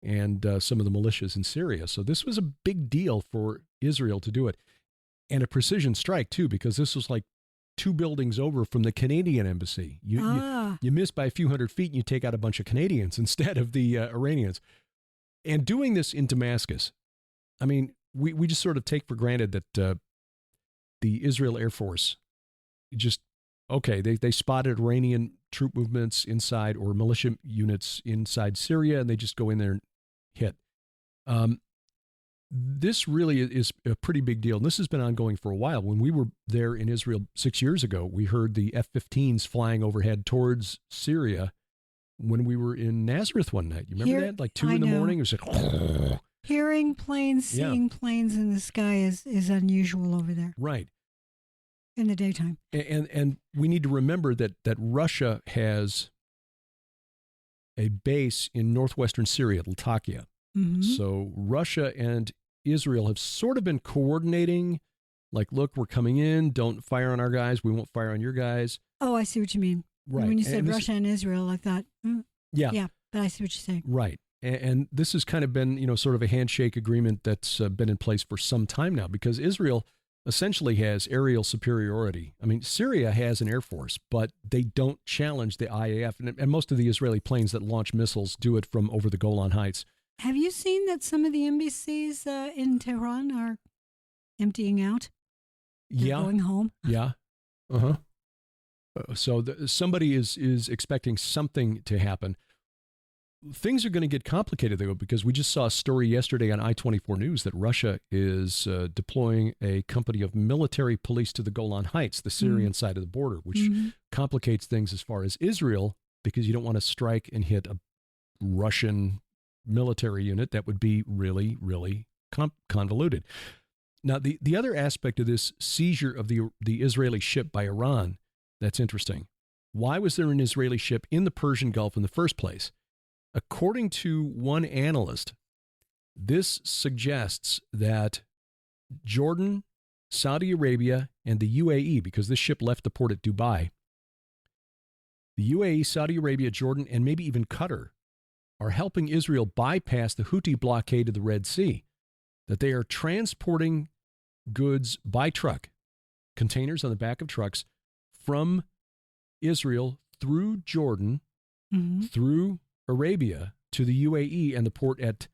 and some of the militias in Syria. So this was a big deal for Israel to do it. And a precision strike, too, because this was like 2 buildings over from the Canadian embassy. You miss by a few hundred feet and you take out a bunch of Canadians instead of the Iranians. And doing this in Damascus, I mean, we just sort of take for granted that the Israel Air Force they spotted Iranian troop movements inside or militia units inside Syria and they just go in there and hit. This really is a pretty big deal. And this has been ongoing for a while. When we were there in Israel 6 years ago, we heard the F-15s flying overhead towards Syria when we were in Nazareth one night. You remember that? Like 2 in the morning? It was like, hearing planes, seeing planes in the sky is unusual over there. Right. In the daytime. And we need to remember that Russia has a base in northwestern Syria, Latakia. Mm-hmm. So Russia and Israel have sort of been coordinating, like, look, we're coming in, don't fire on our guys, we won't fire on your guys. Oh, I see what you mean. Right. When you said Russia and Israel, I thought, yeah, but I see what you're saying. Right. And this has kind of been, sort of a handshake agreement that's been in place for some time now because Israel essentially has aerial superiority. I mean, Syria has an air force, but they don't challenge the IAF. And most of the Israeli planes that launch missiles do it from over the Golan Heights. Have you seen that some of the embassies in Tehran are emptying out? They're going home? Yeah. Uh-huh. So somebody is expecting something to happen. Things are going to get complicated, though, because we just saw a story yesterday on I-24 News that Russia is deploying a company of military police to the Golan Heights, the Syrian side of the border, which complicates things as far as Israel, because you don't want to strike and hit a Russian military unit. That would be really, really convoluted. Now, the other aspect of this seizure of the Israeli ship by Iran that's interesting. Why was there an Israeli ship in the Persian Gulf in the first place? According to one analyst, this suggests that Jordan, Saudi Arabia, and the UAE, because this ship left the port at Dubai, the UAE, Saudi Arabia, Jordan, and maybe even Qatar are helping Israel bypass the Houthi blockade of the Red Sea, that they are transporting goods by truck, containers on the back of trucks, from Israel through Jordan, through Arabia to the UAE and the port at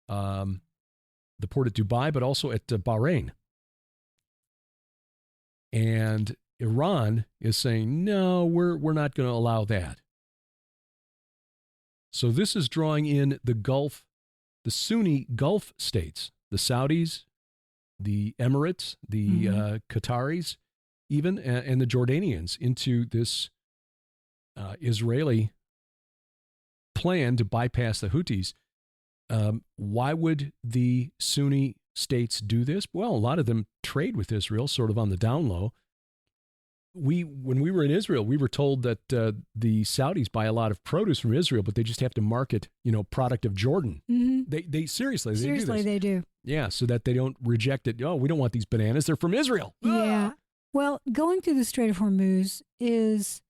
Dubai, but also at Bahrain. And Iran is saying, no, we're not going to allow that. So this is drawing in the Gulf, the Sunni Gulf states, the Saudis, the Emirates, the Qataris, even, and the Jordanians into this Israeli plan to bypass the Houthis. Why would the Sunni states do this? Well, a lot of them trade with Israel, sort of on the down low. When we were in Israel, we were told that the Saudis buy a lot of produce from Israel, but they just have to market, product of Jordan. They seriously do this. They do. Yeah, so that they don't reject it. Oh, we don't want these bananas. They're from Israel. Yeah. Well, going through the Strait of Hormuz is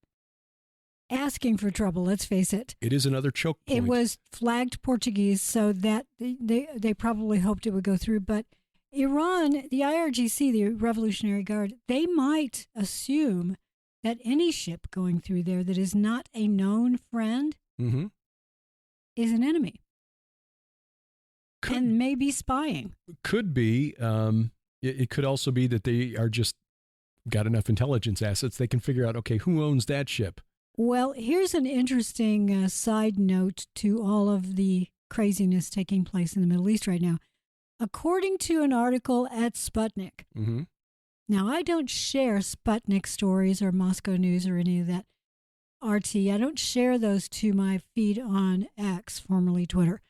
asking for trouble, let's face it. It is another choke point. It was flagged Portuguese, so that they probably hoped it would go through. But Iran, the IRGC, the Revolutionary Guard, they might assume that any ship going through there that is not a known friend is an enemy. And may be spying. Could be. It could also be that they are just got enough intelligence assets. They can figure out, okay, who owns that ship? Well, here's an interesting side note to all of the craziness taking place in the Middle East right now. According to an article at Sputnik, now I don't share Sputnik stories or Moscow News or any of that RT. I don't share those to my feed on X, formerly Twitter.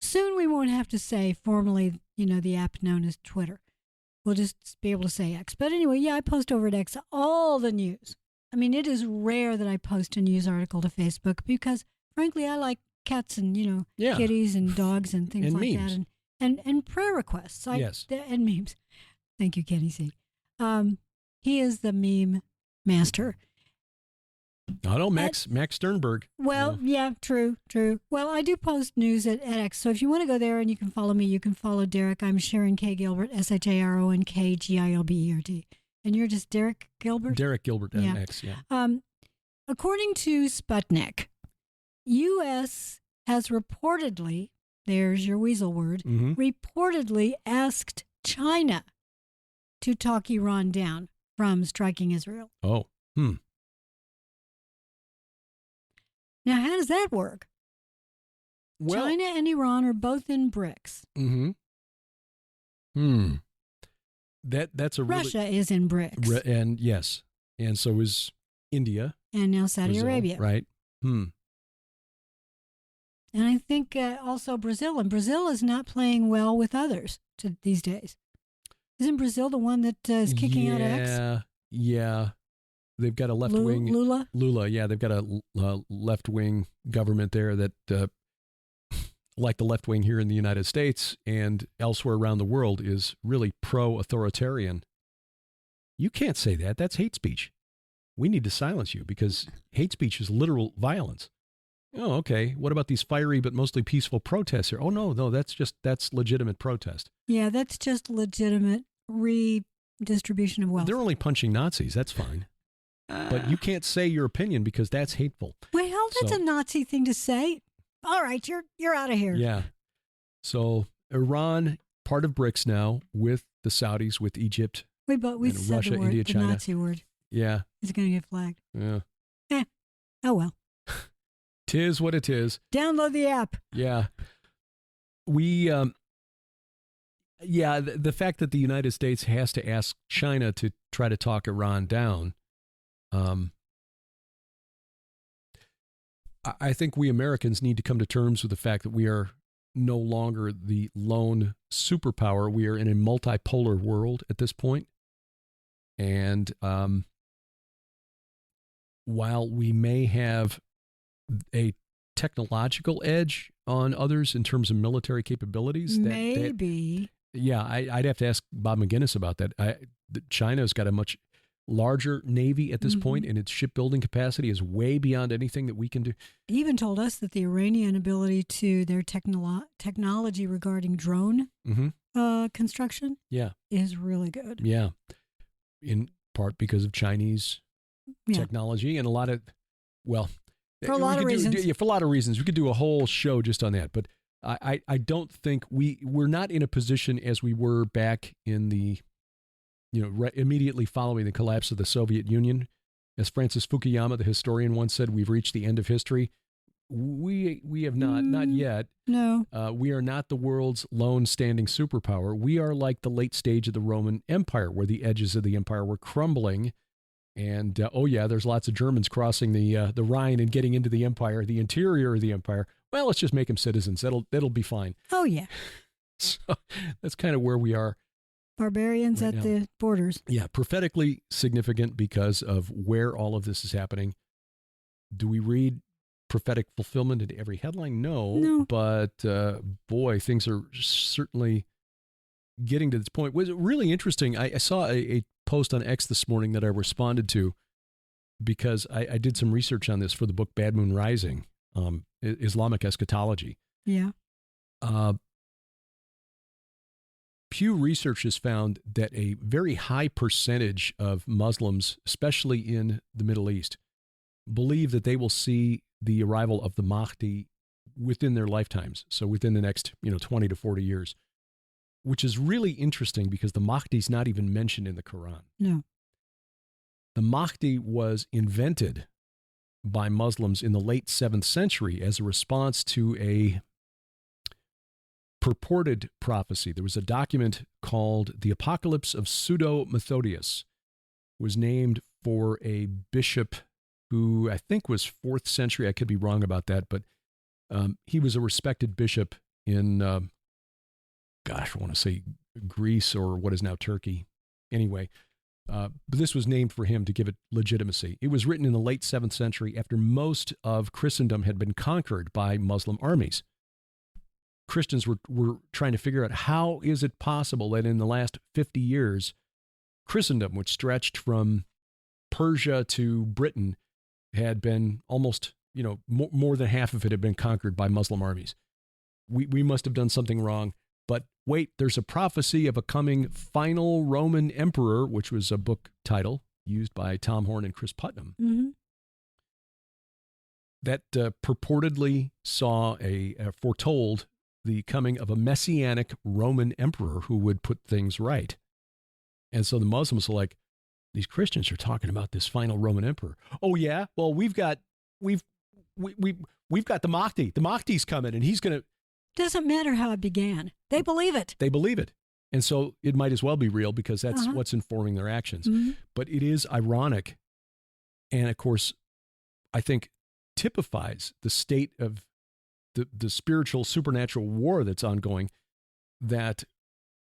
Soon we won't have to say formerly, the app known as Twitter. We'll just be able to say X. But anyway, yeah, I post over at X all the news. I mean, it is rare that I post a news article to Facebook because, frankly, I like cats and, kitties and dogs and things and like memes. that. And prayer requests. Yes. And memes. Thank you, Kenny C. He is the meme master. I know, Max Sternberg. Well, yeah, true. Well, I do post news at X, so if you want to go there and you can follow me, you can follow Derek. I'm Sharon K. Gilbert, SharonKGilbert. And you're just Derek Gilbert? Derek Gilbert at X, yeah. According to Sputnik, U.S. has reportedly, there's your weasel word, reportedly asked China to talk Iran down from striking Israel. Oh, Now, how does that work? Well, China and Iran are both in BRICS. That's a Russia is in BRICS. And yes, and so is India. And now Saudi Brazil, Arabia. Right. And I think also Brazil. And Brazil is not playing well with others these days. Isn't Brazil the one that is kicking out X? Yeah. They've got a left-wing... Lula, yeah. They've got a left-wing government there that, like the left-wing here in the United States and elsewhere around the world, is really pro-authoritarian. You can't say that. That's hate speech. We need to silence you because hate speech is literal violence. Oh, okay. What about these fiery but mostly peaceful protests here? Oh, no, that's legitimate protest. Yeah, that's just legitimate redistribution of wealth. They're only punching Nazis. That's fine. But you can't say your opinion because that's hateful. Well, that's a Nazi thing to say. All right, you're out of here. Yeah. So Iran, part of BRICS now, with the Saudis, with Egypt, we've said Russia, the word, India, the China. Nazi word. Yeah. It's going to get flagged. Yeah. Oh, well. 'Tis what it is. Download the app. Yeah. The fact that the United States has to ask China to try to talk Iran down, I think we Americans need to come to terms with the fact that we are no longer the lone superpower. We are in a multipolar world at this point. And while we may have a technological edge on others in terms of military capabilities, maybe. I'd have to ask Bob McGinnis about that. China's got a much larger Navy at this point, and its shipbuilding capacity is way beyond anything that we can do. He even told us that the Iranian ability to their technology regarding drone construction is really good. Yeah, in part because of Chinese technology and a lot of, for a lot of reasons. For a lot of reasons. We could do a whole show just on that, but I don't think we're not in a position as we were back in the, immediately following the collapse of the Soviet Union. As Francis Fukuyama, the historian, once said, we've reached the end of history. We have not yet. No. We are not the world's lone standing superpower. We are like the late stage of the Roman Empire, where the edges of the empire were crumbling. And, there's lots of Germans crossing the Rhine and getting into the empire, the interior of the empire. Well, let's just make them citizens. That'll be fine. Oh, yeah. So that's kind of where we are. Barbarians right at the borders. Yeah, prophetically significant because of where all of this is happening. Do we read prophetic fulfillment into every headline? No. But, boy, things are certainly getting to this point. It was really interesting. I saw a post on X this morning that I responded to because I did some research on this for the book Bad Moon Rising, Islamic Eschatology. Yeah. Pew Research has found that a very high percentage of Muslims, especially in the Middle East, believe that they will see the arrival of the Mahdi within their lifetimes. So within the next, 20 to 40 years, which is really interesting because the Mahdi is not even mentioned in the Quran. No. The Mahdi was invented by Muslims in the late 7th century as a response to a purported prophecy. There was a document called The Apocalypse of Pseudo-Methodius. It was named for a bishop who I think was 4th century. I could be wrong about that, but he was a respected bishop in, I want to say Greece or what is now Turkey. Anyway, but this was named for him to give it legitimacy. It was written in the late 7th century after most of Christendom had been conquered by Muslim armies. Christians were trying to figure out how is it possible that in the last 50 years, Christendom, which stretched from Persia to Britain, had been almost, more than half of it had been conquered by Muslim armies. We must have done something wrong. But wait, there's a prophecy of a coming final Roman emperor, which was a book title used by Tom Horn and Chris Putnam. Mm-hmm. That purportedly foretold the coming of a messianic Roman emperor who would put things right. And so the Muslims are like, these Christians are talking about this final Roman emperor. Oh yeah, well we've got the Mahdi. The Mahdi's coming, and he's going to. Doesn't matter how it began. They believe it. They believe it, and so it might as well be real because that's what's informing their actions. Mm-hmm. But it is ironic, and of course, I think typifies the state of the spiritual supernatural war that's ongoing, that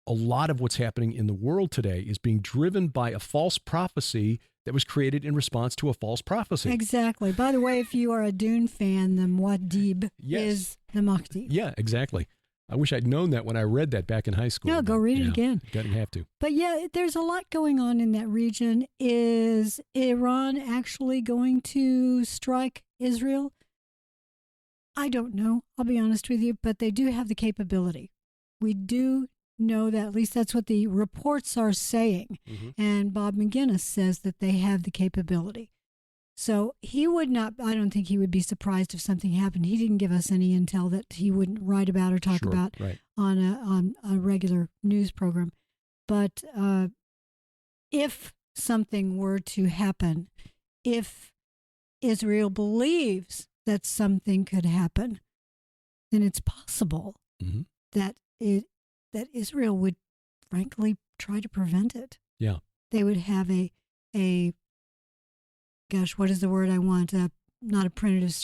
a lot of what's happening in the world today is being driven by a false prophecy that was created in response to a false prophecy. Exactly. By the way, if you are a Dune fan, the Muad'Dib is the Mahdi. Yeah, exactly. I wish I'd known that when I read that back in high school. No, go read it again. Didn't have to. But yeah, there's a lot going on in that region. Is Iran actually going to strike Israel? I don't know. I'll be honest with you, but they do have the capability. We do know that, at least that's what the reports are saying. Mm-hmm. And Bob McGinnis says that they have the capability. So he would not, I don't think he would be surprised if something happened. He didn't give us any intel that he wouldn't write about or talk about on a regular news program. But if something were to happen, if Israel believes that something could happen, then it's possible that Israel would, frankly, try to prevent it. Yeah, they would have a what is the word I want? Not a primitive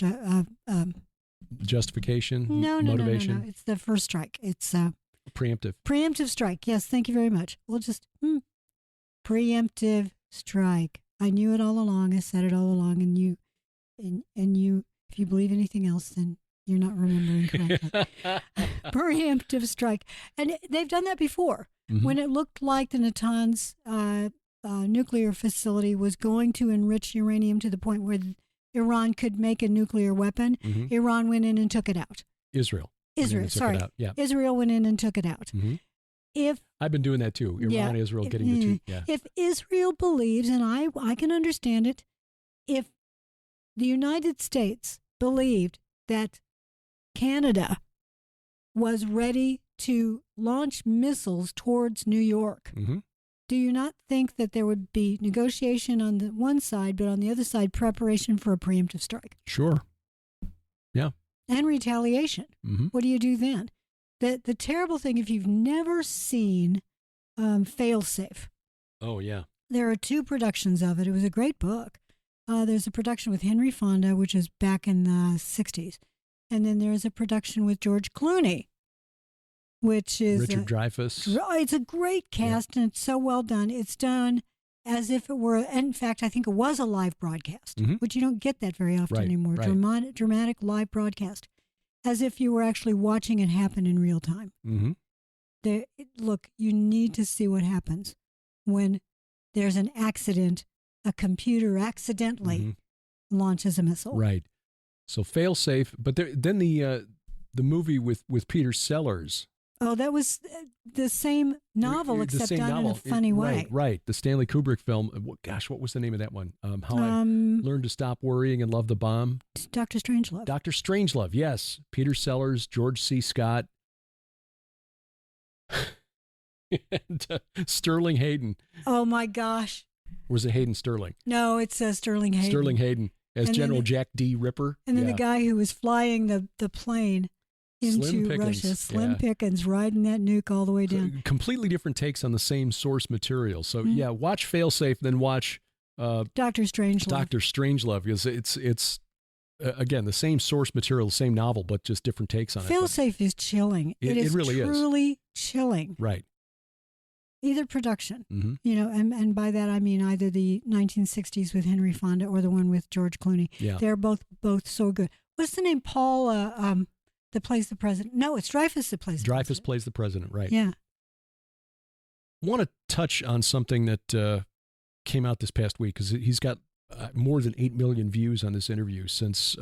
justification. Motivation. No. It's the first strike. It's preemptive. Preemptive strike. Yes, thank you very much. We'll just preemptive strike. I knew it all along. I said it all along. And you, if you believe anything else, then you're not remembering correctly. Preemptive strike. And they've done that before. Mm-hmm. When it looked like the Natanz nuclear facility was going to enrich uranium to the point where Iran could make a nuclear weapon, mm-hmm. Iran went in and took it out. Israel, sorry. Yeah. Israel went in and took it out. Mm-hmm. I've been doing that too. Iran and Israel getting the two. Yeah. If Israel believes, and I can understand it, if the United States believed that Canada was ready to launch missiles towards New York, mm-hmm. do you not think that there would be negotiation on the one side, but on the other side, preparation for a preemptive strike? Sure. Yeah. And retaliation. Mm-hmm. What do you do then? The terrible thing, if you've never seen Failsafe. Oh, yeah. There are 2 productions of it. It was a great book. There's a production with Henry Fonda, which is back in the 60s. And then there's a production with George Clooney, which is Richard Dreyfuss. It's a great cast, and it's so well done. It's done as if it were, in fact, I think it was a live broadcast, mm-hmm. which you don't get that very often anymore. Right. Dramatic live broadcast, as if you were actually watching it happen in real time. Mm-hmm. Look, you need to see what happens when there's an accident, a computer accidentally mm-hmm. launches a missile. Right. So Failsafe, but then the movie with Peter Sellers. Oh, that was the same novel, except done in a funny way. Right. The Stanley Kubrick film. Gosh, what was the name of that one? How I Learned to Stop Worrying and Love the Bomb. Dr. Strangelove. Dr. Strangelove, yes. Peter Sellers, George C. Scott, and Sterling Hayden. Oh, my gosh. Or was it Hayden Sterling? No, it's Sterling Hayden. Sterling Hayden as General Jack D. Ripper. And then the guy who was flying the plane into Russia, Slim Pickens, riding that nuke all the way down. So completely different takes on the same source material. So mm-hmm. Watch Failsafe, then watch Dr. Strangelove. Dr. Strangelove, because it's again the same source material, the same novel, but just different takes on it. Failsafe is chilling. It really truly chilling. Right. Either production, mm-hmm. And by that I mean either the 1960s with Henry Fonda or the one with George Clooney. Yeah. They're both so good. What's the name? Paul that plays the president? No, it's Dreyfuss that plays the president. Dreyfuss plays the president, right. Yeah. I want to touch on something that came out this past week, because he's got more than 8 million views on this interview since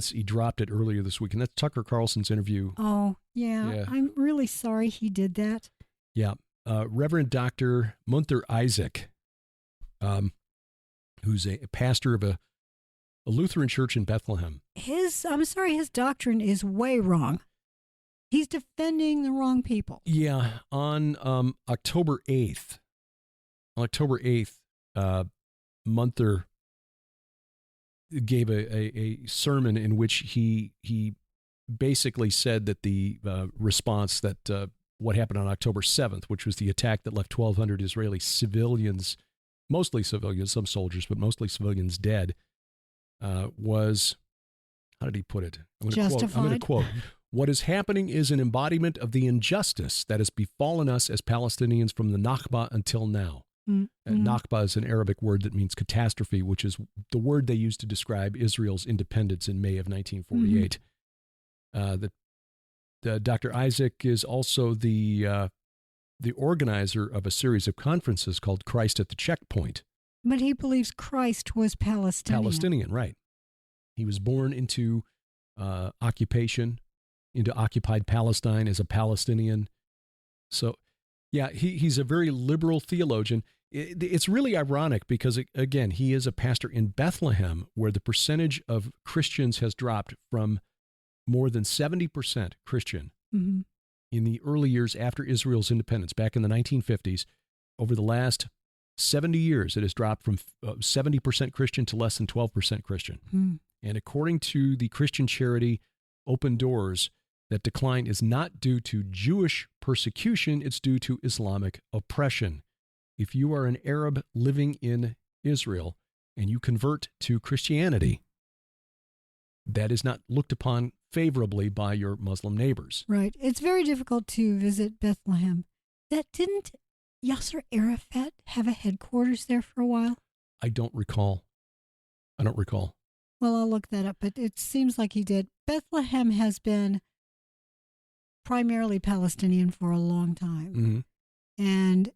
he dropped it earlier this week, and that's Tucker Carlson's interview. Oh, yeah. I'm really sorry he did that. Yeah. Reverend Dr. Munther Isaac, who's a pastor of a Lutheran church in Bethlehem. His doctrine is way wrong. He's defending the wrong people. Yeah. On October 8th, Munther gave a sermon in which he basically said that the response that what happened on October 7th, which was the attack that left 1,200 Israeli civilians, mostly civilians, some soldiers, but mostly civilians dead, was, how did he put it? I'm going to quote, "What is happening is an embodiment of the injustice that has befallen us as Palestinians from the Nakba until now." Mm-hmm. Nakba is an Arabic word that means catastrophe, which is the word they used to describe Israel's independence in May of 1948. Mm-hmm. Dr. Isaac is also the organizer of a series of conferences called Christ at the Checkpoint. But he believes Christ was Palestinian. Palestinian, right. He was born into occupation, into occupied Palestine as a Palestinian. So, yeah, he's a very liberal theologian. It's really ironic because, again, he is a pastor in Bethlehem, where the percentage of Christians has dropped from more than 70% Christian mm-hmm. in the early years after Israel's independence, back in the 1950s. Over the last 70 years, it has dropped from 70% Christian to less than 12% Christian. Mm. And according to the Christian charity Open Doors, that decline is not due to Jewish persecution, it's due to Islamic oppression. If you are an Arab living in Israel and you convert to Christianity, that is not looked upon favorably by your Muslim neighbors. Right. It's very difficult to visit Bethlehem. That didn't Yasser Arafat have a headquarters there for a while? I don't recall. Well, I'll look that up, but it seems like he did. Bethlehem has been primarily Palestinian for a long time. Mm-hmm. And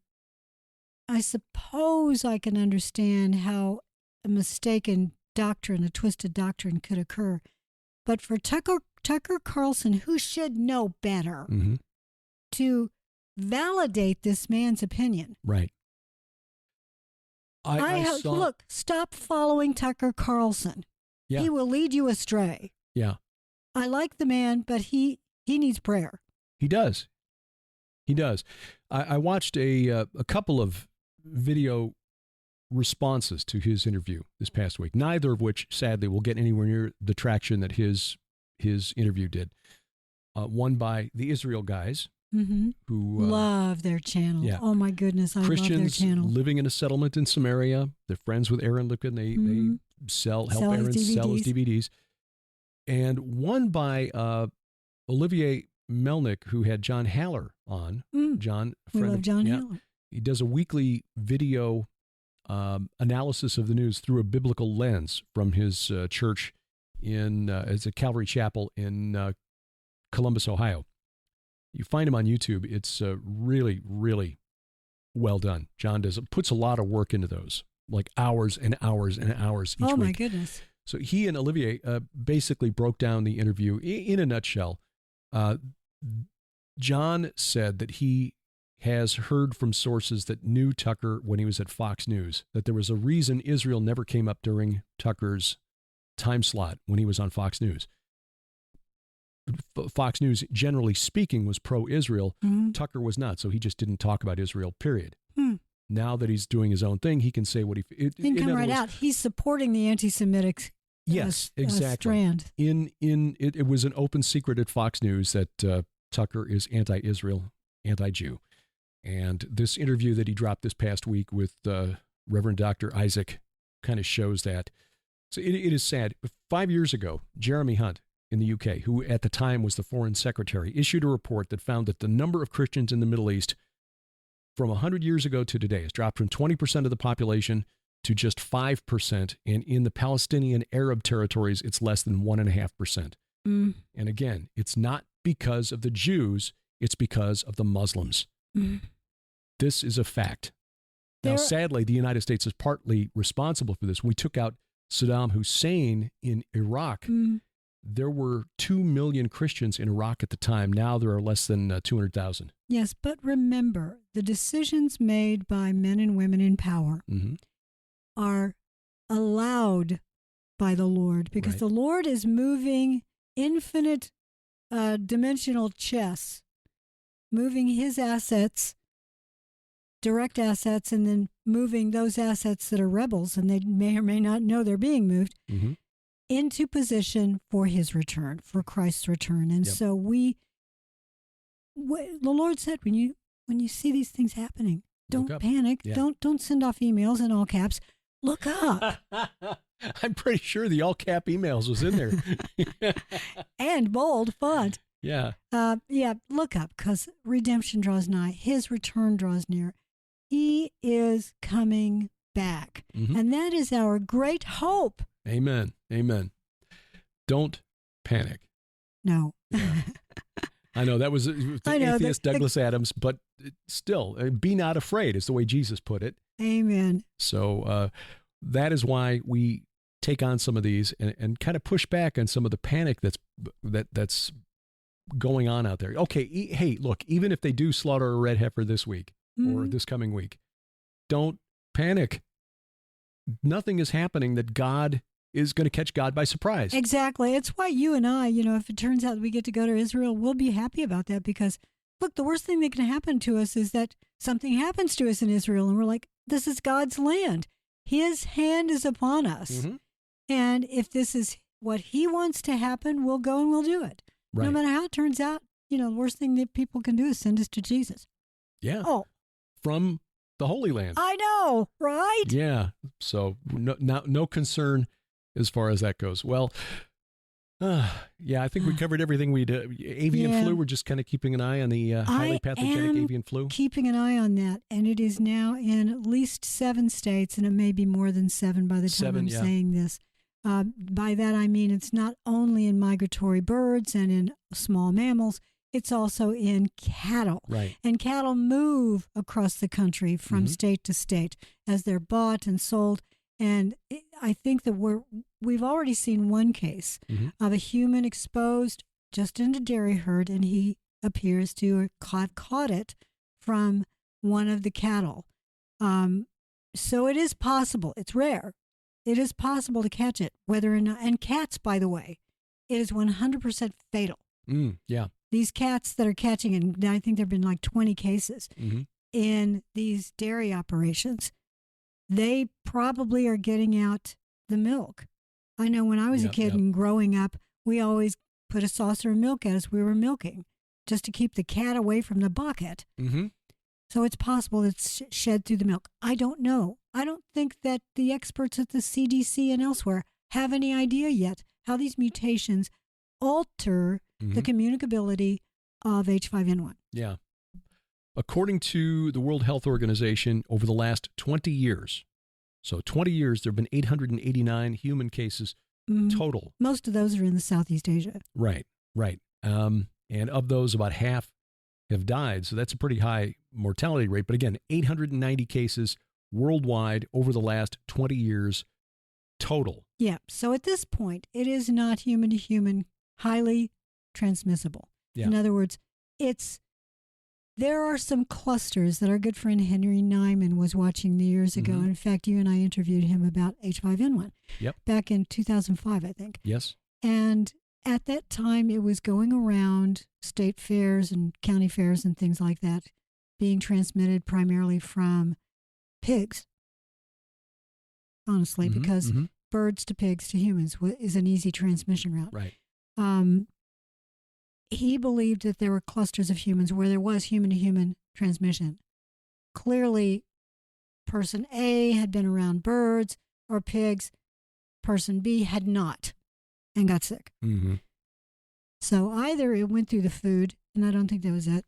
I suppose I can understand how a mistaken doctrine, a twisted doctrine could occur. But for Tucker Carlson, who should know better, mm-hmm. to validate this man's opinion. Right. Look, stop following Tucker Carlson. Yeah. He will lead you astray. Yeah. I like the man, but he needs prayer. He does. I watched a couple of video responses to his interview this past week, neither of which, sadly, will get anywhere near the traction that his interview did. One by the Israel guys, mm-hmm. who love their channel. Yeah. Oh my goodness, I love their channel. Christians living in a settlement in Samaria. They're friends with Aaron Lipkin. They help Aaron sell his DVDs. And one by Olivier Melnick, who had John Haller on. John, we love John Haller. He does a weekly video analysis of the news through a biblical lens from his church it's a Calvary Chapel in Columbus, Ohio. You find him on YouTube. It's really, really well done. John puts a lot of work into those, like hours and hours and hours each week. Oh, my goodness. So he and Olivier basically broke down the interview in a nutshell. John said that he has heard from sources that knew Tucker when he was at Fox News, that there was a reason Israel never came up during Tucker's time slot when he was on Fox News. Fox News, generally speaking, was pro-Israel. Mm-hmm. Tucker was not, so he just didn't talk about Israel, period. Hmm. Now that he's doing his own thing, he can say what he can come right out. He's supporting the anti-Semitic strand. It was an open secret at Fox News that Tucker is anti-Israel, anti-Jew. And this interview that he dropped this past week with Reverend Dr. Isaac kind of shows that. So it is sad. 5 years ago, Jeremy Hunt in the UK, who at the time was the foreign secretary, issued a report that found that the number of Christians in the Middle East from 100 years ago to today has dropped from 20% of the population to just 5%. And in the Palestinian Arab territories, it's less than 1.5%. And again, it's not because of the Jews, it's because of the Muslims. This is a fact. Now, sadly, the United States is partly responsible for this. We took out Saddam Hussein in Iraq. There were 2 million Christians in Iraq at the time. Now there are less than 200,000. Yes, but remember, the decisions made by men and women in power are allowed by the Lord, because the Lord is moving infinite dimensional chess, moving his assets, direct assets, and then moving those assets that are rebels, and they may or may not know they're being moved, into position for his return, for Christ's return. And so the Lord said, when you see these things happening, don't panic. Yeah. Don't send off emails in all caps. Look up. I'm pretty sure the all cap emails was in there. And bold font. Yeah. Look up, because redemption draws nigh. His return draws near. He is coming back. And that is our great hope. Amen. Don't panic. No. Yeah. I know that was the atheist Douglas Adams, but still, be not afraid is the way Jesus put it. Amen. So that is why we take on some of these and kind of push back on some of the panic that's going on out there. Okay, hey, look, even if they do slaughter a red heifer this week or this coming week, don't panic. Nothing is happening that God is going to catch God by surprise. Exactly. It's why you and I, if it turns out we get to go to Israel, we'll be happy about that, because, look, the worst thing that can happen to us is that something happens to us in Israel and we're like, this is God's land. His hand is upon us. And if this is what he wants to happen, we'll go and we'll do it. Right. No matter how it turns out, the worst thing that people can do is send us to Jesus. Yeah. Oh. From the Holy Land. I know, right? Yeah. So no concern as far as that goes. Well, Yeah, I think we covered everything we did. Avian flu, we're just kind of keeping an eye on the highly pathogenic avian flu. Keeping an eye on that, and it is now in at least 7 states, and it may be more than 7 by the time I'm saying this. By that I mean it's not only in migratory birds and in small mammals, it's also in cattle. Right. And cattle move across the country from state to state as they're bought and sold. And I think that we've already seen one case of a human exposed just in a dairy herd, and he appears to have caught it from one of the cattle. So it is possible. It's rare. It is possible to catch it, whether or not. And cats, by the way, it is 100% fatal. Yeah. These cats that are catching, and I think there have been like 20 cases in these dairy operations. They probably are getting out the milk. I know when I was a kid and growing up, we always put a saucer of milk at us. We were milking just to keep the cat away from the bucket. So it's possible it's shed through the milk. I don't know. I don't think that the experts at the CDC and elsewhere have any idea yet how these mutations alter the communicability of H5N1. Yeah. According to the World Health Organization, over the last 20 years, so 20 years, there have been 889 human cases total. Most of those are in the Southeast Asia. Right. And of those, about half have died. So that's a pretty high mortality rate. But again, 890 cases worldwide over the last 20 years total. Yeah. So at this point, it is not human to human, highly transmissible. Yeah. In other words, there are some clusters that our good friend Henry Nyman was watching years ago. In fact, you and I interviewed him about H5N1 back in 2005, I think. Yes. And at that time, it was going around state fairs and county fairs and things like that, being transmitted primarily from pigs, honestly, because birds to pigs to humans is an easy transmission route. Right. He believed that there were clusters of humans where there was human-to-human transmission. Clearly, person A had been around birds or pigs. Person B had not and got sick. So either it went through the food, and I don't think that was it,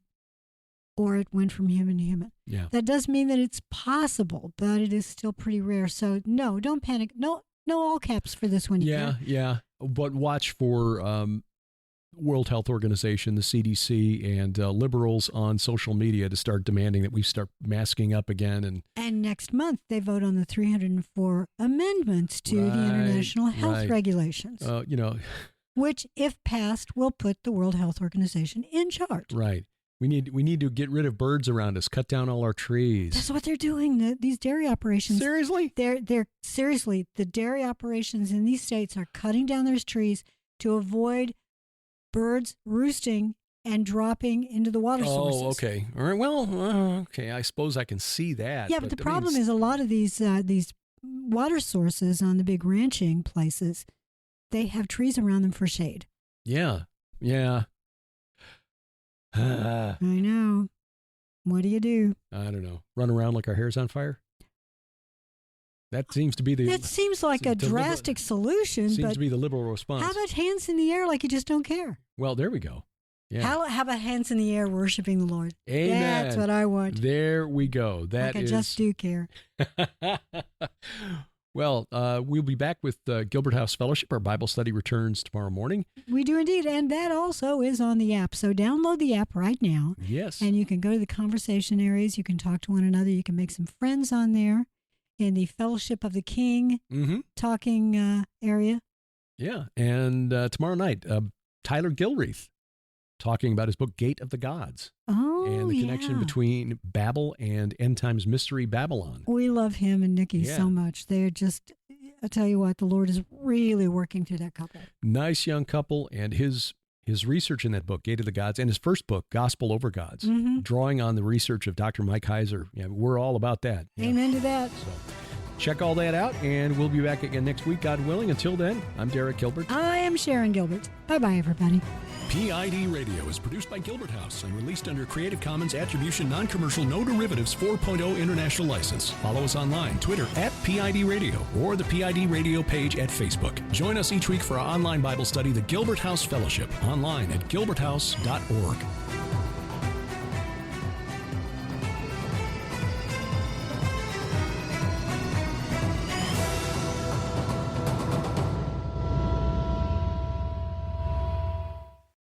or it went from human to human. Yeah. That does mean that it's possible, but it is still pretty rare. So no, don't panic. No all caps for this one. Yeah. But watch for World Health Organization, the CDC, and liberals on social media to start demanding that we start masking up again. And next month, they vote on the 304 amendments to the international health regulations. Which, if passed, will put the World Health Organization in charge. Right. We need to get rid of birds around us, cut down all our trees. That's what they're doing. These dairy operations. Seriously? They're seriously, the dairy operations in these states are cutting down those trees to avoid birds roosting and dropping into the water sources. Oh, okay. All right. Well, okay. I suppose I can see that. Yeah, but the problem is a lot of these water sources on the big ranching places, they have trees around them for shade. Yeah. I know. What do you do? I don't know. Run around like our hair's on fire? That seems to be the... That seems like a drastic solution. Seems to be the liberal response. How about hands in the air like you just don't care? Well, there we go. Yeah. How about hands in the air worshiping the Lord? Amen. That's what I want. There we go. That I just do care. Well, we'll be back with Gilbert House Fellowship. Our Bible study returns tomorrow morning. We do indeed, and that also is on the app. So download the app right now. Yes. And you can go to the conversation areas. You can talk to one another. You can make some friends on there in the Fellowship of the King talking area. Yeah, and tomorrow night, Tyler Gilreath talking about his book, Gate of the Gods. And the connection between Babel and End Times Mystery Babylon. We love him and Nikki so much. They're just, I tell you what, the Lord is really working through that couple. Nice young couple, and his research in that book, Gate of the Gods, and his first book, Gospel Over Gods, drawing on the research of Dr. Mike Heiser. Yeah, we're all about that. Amen to that. So, check all that out, and we'll be back again next week, God willing. Until then, I'm Derek Gilbert. I am Sharon Gilbert. Bye-bye, everybody. PID Radio is produced by Gilbert House and released under Creative Commons Attribution Non-Commercial No Derivatives 4.0 International License. Follow us online, Twitter @PID Radio, or the PID Radio page at Facebook. Join us each week for our online Bible study, the Gilbert House Fellowship, online at gilberthouse.org.